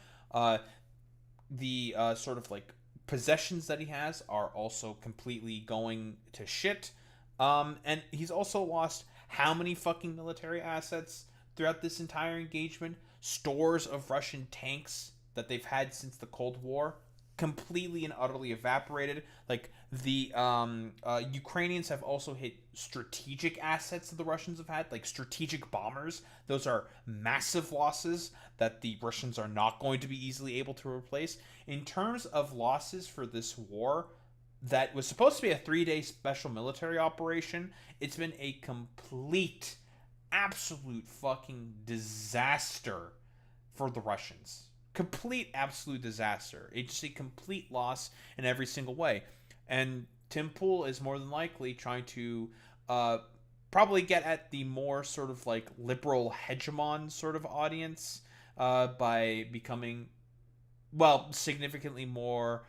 The sort of like possessions that he has are also completely going to shit. And he's also lost how many fucking military assets throughout this entire engagement? Stores of Russian tanks that they've had since the Cold War completely and utterly evaporated. Like, The Ukrainians have also hit strategic assets that the Russians have had, like strategic bombers. Those are massive losses that the Russians are not going to be easily able to replace. In terms of losses for this war, that was supposed to be a 3-day special military operation, it's been a complete, absolute fucking disaster for the Russians. Complete, absolute disaster. It's just a complete loss in every single way. And Tim Pool is more than likely trying to probably get at the more sort of like liberal hegemon sort of audience by becoming, well, significantly more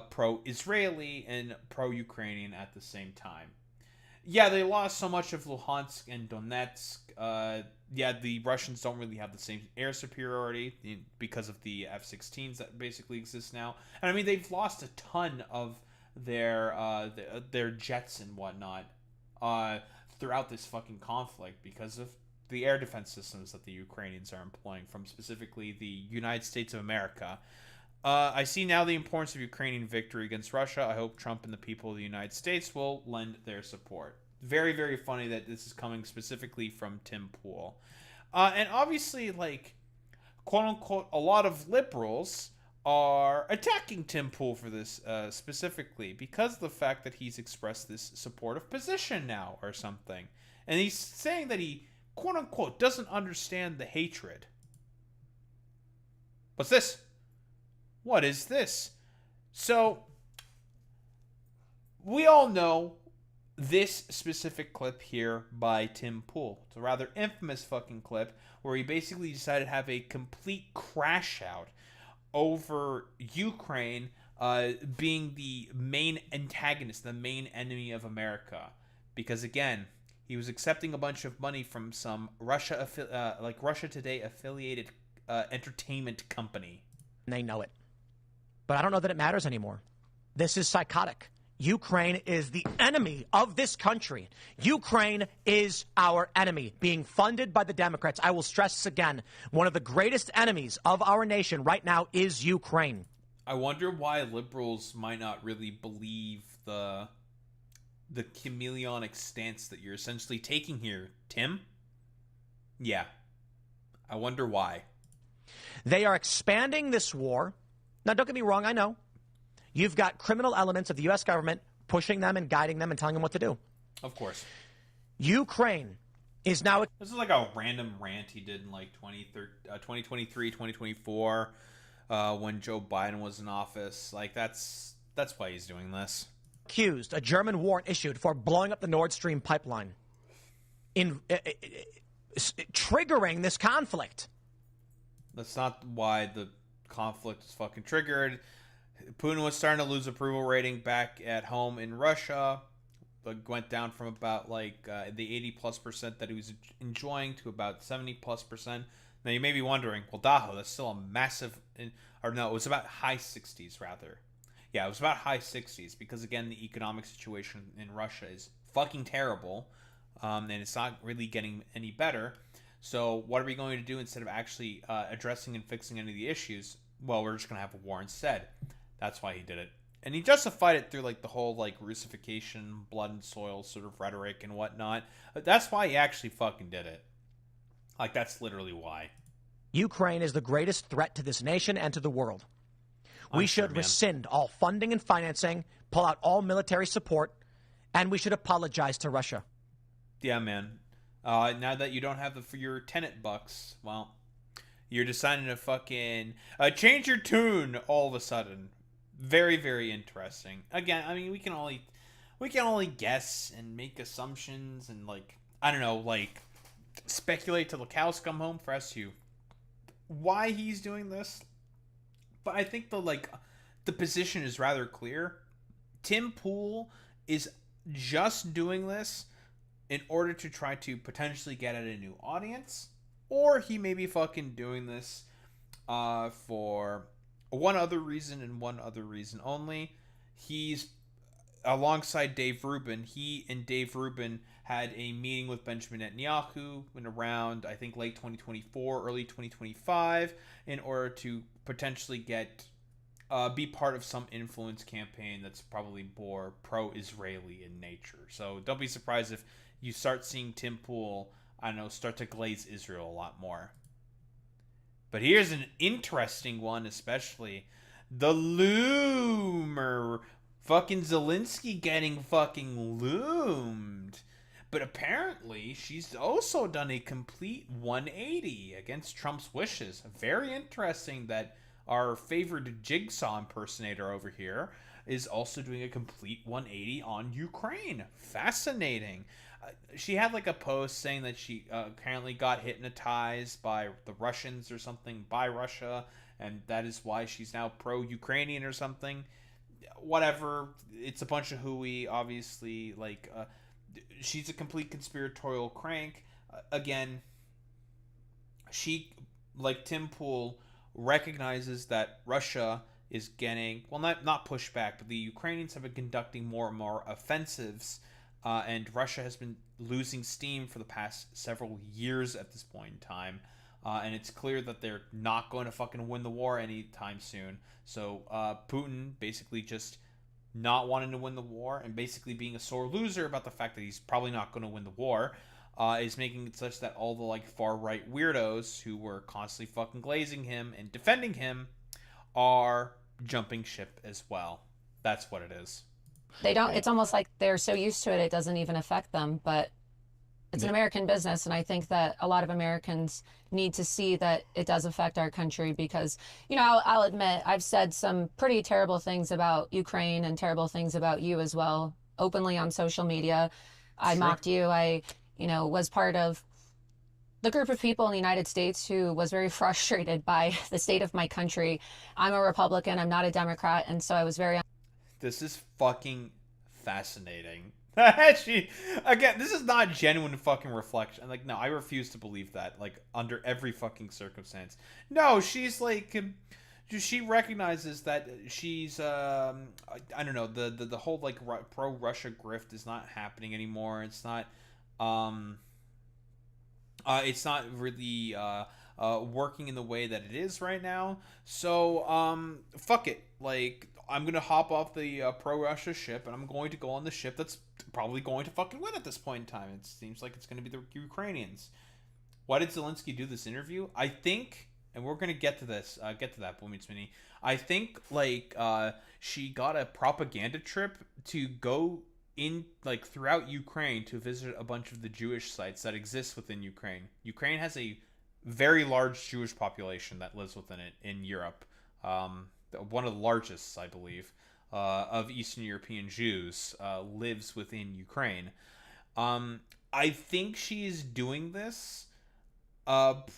pro-Israeli and pro-Ukrainian at the same time. Yeah, they lost so much of Luhansk and Donetsk. Yeah, the Russians don't really have the same air superiority because of the F-16s that basically exist now. And I mean, they've lost a ton of their jets and whatnot throughout this fucking conflict because of the air defense systems that the Ukrainians are employing from specifically the United States of America. I see now the importance of Ukrainian victory against Russia. I hope Trump and the people of the United States will lend their support. Very, very funny that this is coming specifically from Tim Pool. And obviously, like, quote-unquote, a lot of liberals are attacking Tim Pool for this specifically because of the fact that he's expressed this supportive position now or something. And he's saying that he, quote-unquote, doesn't understand the hatred. What's this? What is this? So, we all know this specific clip here by Tim Pool. It's a rather infamous fucking clip where he basically decided to have a complete crash out over Ukraine being the main antagonist, the main enemy of America. Because again, he was accepting a bunch of money from some Russia Today affiliated entertainment company. And they know it. But I don't know that it matters anymore. This is psychotic. Ukraine is the enemy of this country. Ukraine is our enemy, being funded by the Democrats. I will stress this again. One of the greatest enemies of our nation right now is Ukraine. I wonder why liberals might not really believe the chameleonic stance that you're essentially taking here, Tim. Yeah. I wonder why. They are expanding this war. Now, don't get me wrong, I know. You've got criminal elements of the U.S. government pushing them and guiding them and telling them what to do. Of course. Ukraine is now... This is like a random rant he did in like 2023, 2024, when Joe Biden was in office. Like, that's why he's doing this. Accused, a German warrant issued for blowing up the Nord Stream pipeline. Triggering this conflict. That's not why the conflict is fucking triggered. Putin was starting to lose approval rating back at home in Russia. It went down from about like the 80+% that he was enjoying to about 70+%. Now you may be wondering, well, Daho, that's still a massive, or no, it was about high 60s rather. Yeah, it was about high 60s because again, the economic situation in Russia is fucking terrible, and it's not really getting any better. So what are we going to do instead of actually addressing and fixing any of the issues? Well, we're just going to have a war instead. That's why he did it. And he justified it through like the whole like Russification, blood and soil sort of rhetoric and whatnot. That's why he actually fucking did it. Like, that's literally why. Ukraine is the greatest threat to this nation and to the world. We should rescind all funding and financing, pull out all military support, and we should apologize to Russia. Yeah, man. Now that you don't have for your tenant bucks, well, you're deciding to fucking change your tune all of a sudden. Very, very interesting. Again, I mean, we can only guess and make assumptions and like, I don't know, like speculate till the cows come home for us to why he's doing this. But I think the position is rather clear. Tim Pool is just doing this in order to try to potentially get at a new audience, or he may be fucking doing this for one other reason and one other reason only. He's alongside Dave Rubin. He and Dave Rubin had a meeting with Benjamin Netanyahu in around, I think, late 2024, early 2025, in order to potentially get be part of some influence campaign that's probably more pro-Israeli in nature. So don't be surprised if you start seeing Tim Pool, I don't know, start to glaze Israel a lot more. But here's an interesting one, especially the loomer. Fucking Zelensky getting fucking loomed. But apparently, she's also done a complete 180 against Trump's wishes. Very interesting that our favored Jigsaw impersonator over here is also doing a complete 180 on Ukraine. Fascinating. She had like a post saying that she apparently got hypnotized by the Russians or something, by Russia, and that is why she's now pro-Ukrainian or something. Whatever. It's a bunch of hooey, obviously. Like, she's a complete conspiratorial crank. Again, she, like Tim Pool, recognizes that Russia is getting, well, not pushback, but the Ukrainians have been conducting more and more offensives, and Russia has been losing steam for the past several years at this point in time, and it's clear that they're not going to fucking win the war anytime soon. So Putin basically just not wanting to win the war and basically being a sore loser about the fact that he's probably not going to win the war, is making it such that all the like far right weirdos who were constantly fucking glazing him and defending him are jumping ship as well. That's what it is. They don't, it's almost like they're so used to it, it doesn't even affect them, but it's an American business. And I think that a lot of Americans need to see that it does affect our country because, you know, I'll admit I've said some pretty terrible things about Ukraine and terrible things about you as well, openly on social media. I mocked you. I, you know, was part of the group of people in the United States who was very frustrated by the state of my country. I'm a Republican. I'm not a Democrat. And so I was very... This is fucking fascinating. She, again, this is not genuine fucking reflection. Like, no, I refuse to believe that, like, under every fucking circumstance. No, she's like, she recognizes that she's, I don't know, the whole, like, pro-Russia grift is not happening anymore. It's not really, working in the way that it is right now. So, fuck it. Like, I'm going to hop off the pro-Russia ship, and I'm going to go on the ship that's probably going to fucking win at this point in time. It seems like it's going to be the Ukrainians. Why did Zelensky do this interview? I think, and we're going to get to this, get to that, Boom Meets Mini. I think, like, she got a propaganda trip to go in, like, throughout Ukraine to visit a bunch of the Jewish sites that exist within Ukraine. Ukraine has a very large Jewish population that lives within it in Europe. One of the largest, I believe, of Eastern European Jews lives within Ukraine. I think she's doing this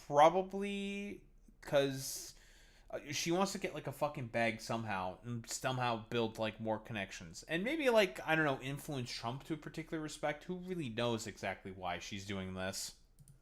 probably because she wants to get like a fucking bag somehow and somehow build like more connections and maybe like, I don't know, influence Trump to a particular respect. Who really knows exactly why she's doing this?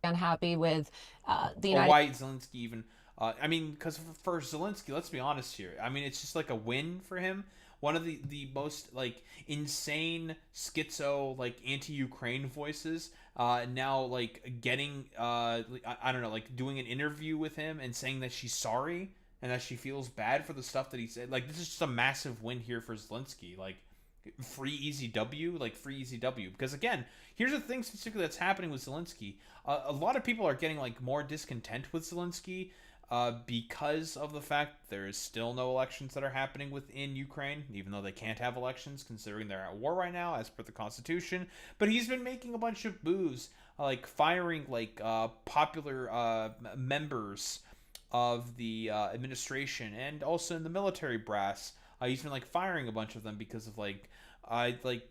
Unhappy with the United... Or United... why Zelensky even... I mean, because for Zelensky, let's be honest here. I mean, it's just like a win for him. One of the most like insane schizo like anti-Ukraine voices now like getting I don't know, like doing an interview with him and saying that she's sorry and that she feels bad for the stuff that he said. Like, this is just a massive win here for Zelensky. Like, free easy W, like free easy W. Because again, here's the thing specifically that's happening with Zelensky. A lot of people are getting like more discontent with Zelensky because of the fact there is still no elections that are happening within Ukraine, even though they can't have elections considering they're at war right now as per the Constitution. But he's been making a bunch of moves, like firing like popular members of the administration and also in the military brass. He's been like firing a bunch of them because of like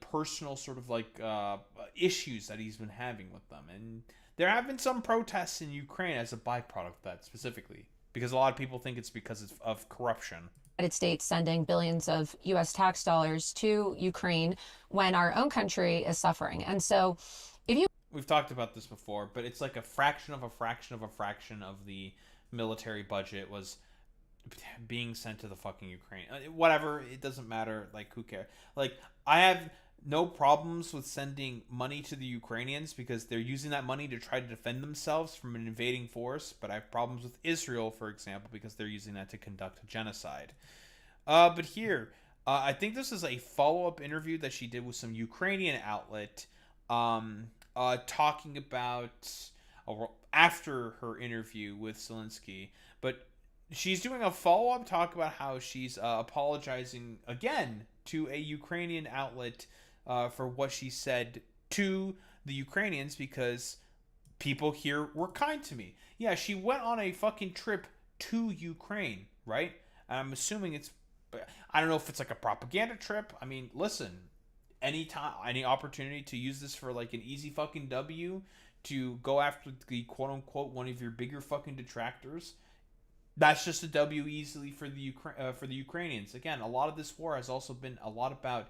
personal sort of like issues that he's been having with them. And there have been some protests in Ukraine as a byproduct of that specifically, because a lot of people think it's because of corruption. United States sending billions of U.S. tax dollars to Ukraine when our own country is suffering. And so if you... We've talked about this before, but it's like a fraction of a fraction of a fraction of the military budget was being sent to the fucking Ukraine. Whatever, it doesn't matter. Like, who cares? Like, I have no problems with sending money to the Ukrainians because they're using that money to try to defend themselves from an invading force. But I have problems with Israel, for example, because they're using that to conduct a genocide. But here, I think this is a follow-up interview that she did with some Ukrainian outlet, talking about after her interview with Zelensky. But she's doing a follow-up talk about how she's apologizing again to a Ukrainian outlet for what she said to the Ukrainians because people here were kind to me. Yeah, she went on a fucking trip to Ukraine, right? And I'm assuming it's, I don't know if it's like a propaganda trip. I mean, listen, any opportunity to use this for like an easy fucking W to go after the quote unquote one of your bigger fucking detractors, that's just a W easily for the Ukrainians. Again, a lot of this war has also been a lot about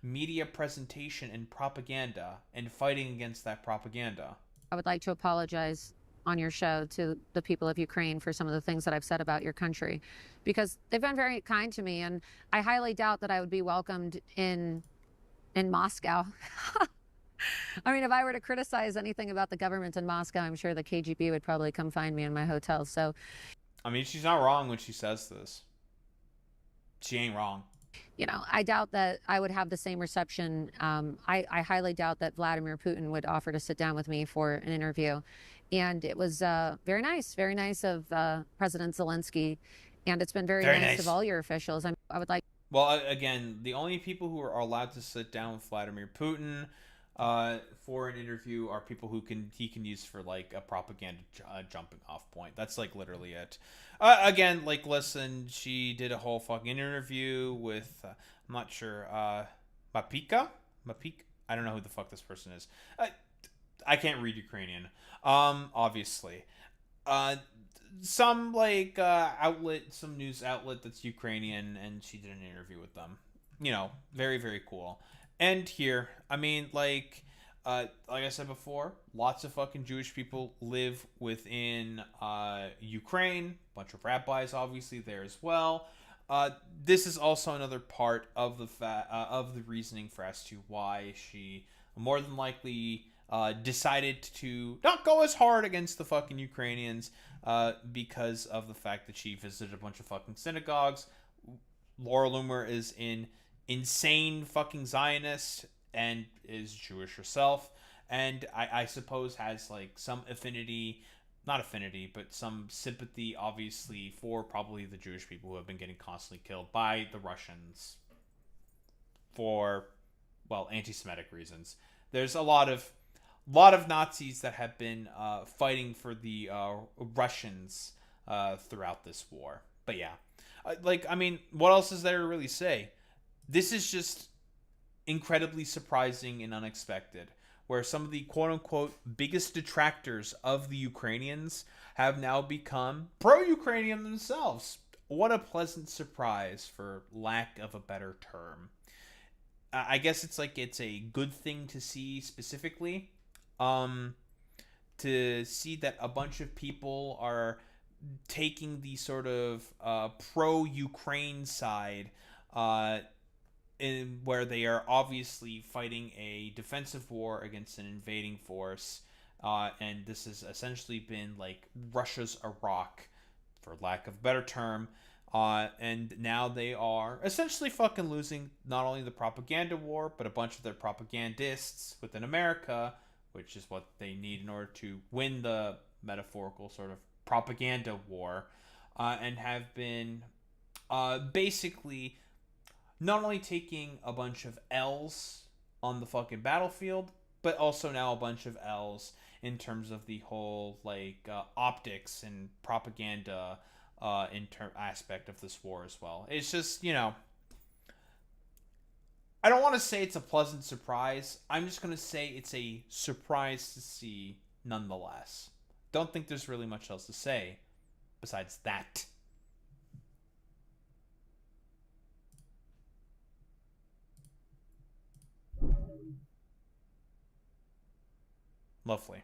media presentation and propaganda and fighting against that propaganda. I would like to apologize on your show to the people of Ukraine for some of the things that I've said about your country, because they've been very kind to me, and I highly doubt that I would be welcomed in Moscow. I mean, if I were to criticize anything about the government in Moscow, I'm sure the KGB would probably come find me in my hotel. So, I mean, she's not wrong when she says this. She ain't wrong. You know, I doubt that I would have the same reception. I highly doubt that Vladimir Putin would offer to sit down with me for an interview. And it was very nice of President Zelensky. And it's been very nice of all your officials. I would like. Well, again, the only people who are allowed to sit down with Vladimir Putin for an interview are people who he can use for like a propaganda jumping off point. That's like literally it. Again, like, listen, she did a whole fucking interview with I'm not sure Mapika. I don't know who the fuck this person is. I can't read Ukrainian. Obviously, some like some news outlet that's Ukrainian, and she did an interview with them. You know, very, very cool. And here, I mean, like I said before, lots of fucking Jewish people live within Ukraine. Bunch of rabbis, obviously, there as well. This is also another part of the reasoning for as to why she more than likely decided to not go as hard against the fucking Ukrainians because of the fact that she visited a bunch of fucking synagogues. Laura Loomer is an insane fucking Zionist and is Jewish herself, and I suppose has like some not affinity, but some sympathy, obviously, for probably the Jewish people who have been getting constantly killed by the Russians for, well, anti-Semitic reasons. There's a lot of Nazis that have been fighting for the Russians throughout this war. But yeah, like, I mean, what else is there to really say? This is just incredibly surprising and unexpected, where some of the quote-unquote biggest detractors of the Ukrainians have now become pro-Ukrainian themselves. What a pleasant surprise, for lack of a better term. I guess it's a good thing to see specifically, to see that a bunch of people are taking the sort of pro-Ukraine side, where they are obviously fighting a defensive war against an invading force, and this has essentially been like Russia's Iraq, for lack of a better term, and now they are essentially fucking losing not only the propaganda war, but a bunch of their propagandists within America, which is what they need in order to win the metaphorical sort of propaganda war, and have been basically not only taking a bunch of L's on the fucking battlefield, but also now a bunch of L's in terms of the whole like optics and propaganda aspect of this war as well. It's just, you know, I don't want to say it's a pleasant surprise. I'm just going to say it's a surprise to see nonetheless. Don't think there's really much else to say besides that. Lovely.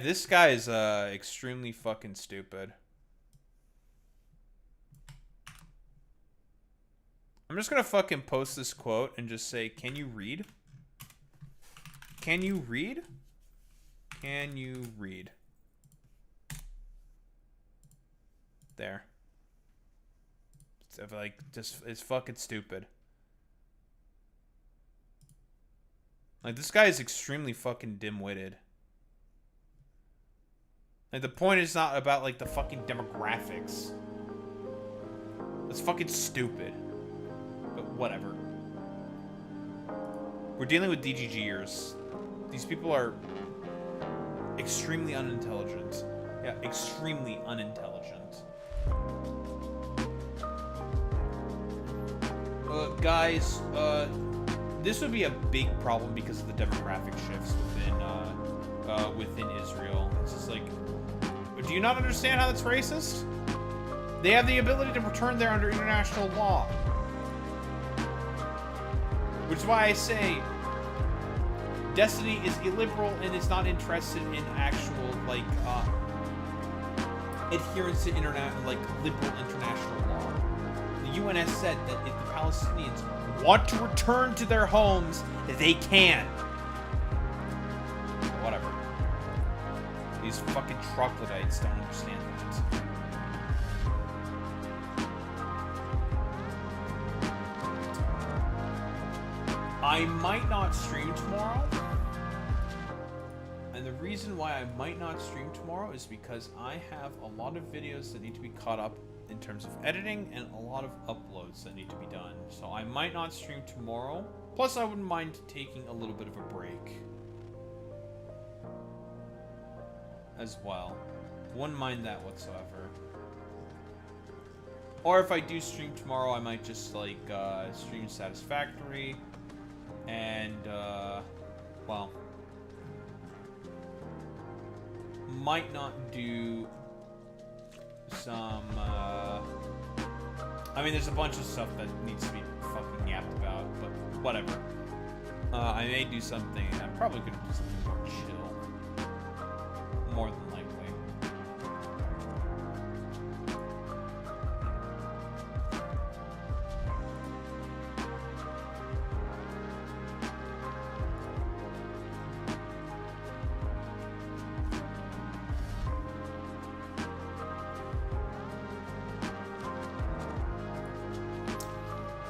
This guy is extremely fucking stupid. I'm just gonna fucking post this quote and just say, can you read? Can you read? Can you read? There. It's like, just, it's fucking stupid. Like, this guy is extremely fucking dim-witted. Like, the point is not about, like, the fucking demographics. It's fucking stupid. But whatever. We're dealing with DGGers. These people are extremely unintelligent. Yeah, extremely unintelligent. Guys, this would be a big problem because of the demographic shifts within Israel. It's just like, do you not understand how that's racist? They have the ability to return there under international law. Which is why I say Destiny is illiberal and is not interested in actual, like, adherence to liberal international law. The UN has said that if the Palestinians want to return to their homes, they can. Whatever. These fucking troglodytes don't understand that. I might not stream tomorrow. And the reason why I might not stream tomorrow is because I have a lot of videos that need to be caught up in terms of editing and a lot of uploads that need to be done. So I might not stream tomorrow. Plus, I wouldn't mind taking a little bit of a break as well. Wouldn't mind that whatsoever. Or if I do stream tomorrow, I might just, like, stream Satisfactory and, well, might not do some, I mean, there's a bunch of stuff that needs to be fucking yapped about, but whatever. I may do something, I'm probably gonna do something more chill. More than likely.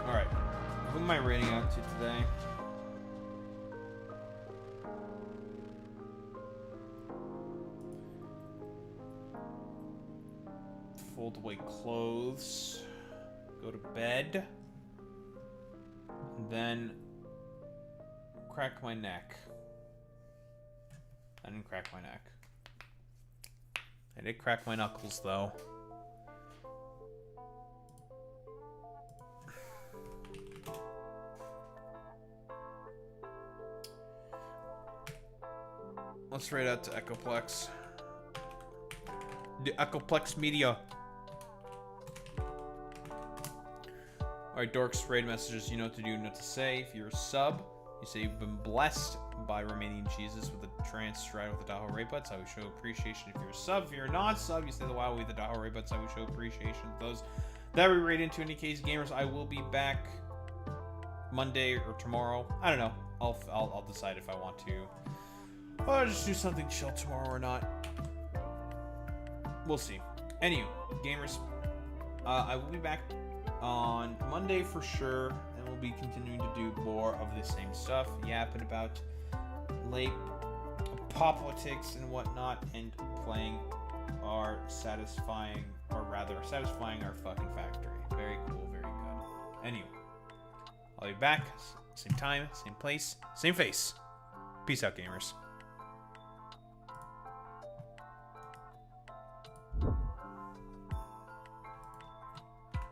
Alright. Who am I rating out to today? Fold away clothes. Go to bed. And then crack my neck. I didn't crack my neck. I did crack my knuckles though. Let's rate out to Echoplex. The Echoplex Media. Alright, dorks, raid messages, you know what to do, you know what to say. If you're a sub, you say you've been blessed by Romanian Jesus with a trans stride with the Daho Ray Butts. I would show appreciation if you're a sub. If you're a non-sub, you say the wow with the Daho Ray Butts. I would show appreciation to those that we raid into. In any case, gamers, I will be back Monday or tomorrow. I don't know. I'll decide if I want to. I'll just do something chill tomorrow or not. We'll see. Anyway, gamers, I will be back on Monday for sure, and we'll be continuing to do more of the same stuff, yapping about late politics and whatnot, and playing our satisfying our fucking factory. Very cool, very good. Anyway, I'll be back, same time, same place, same face. Peace out, gamers.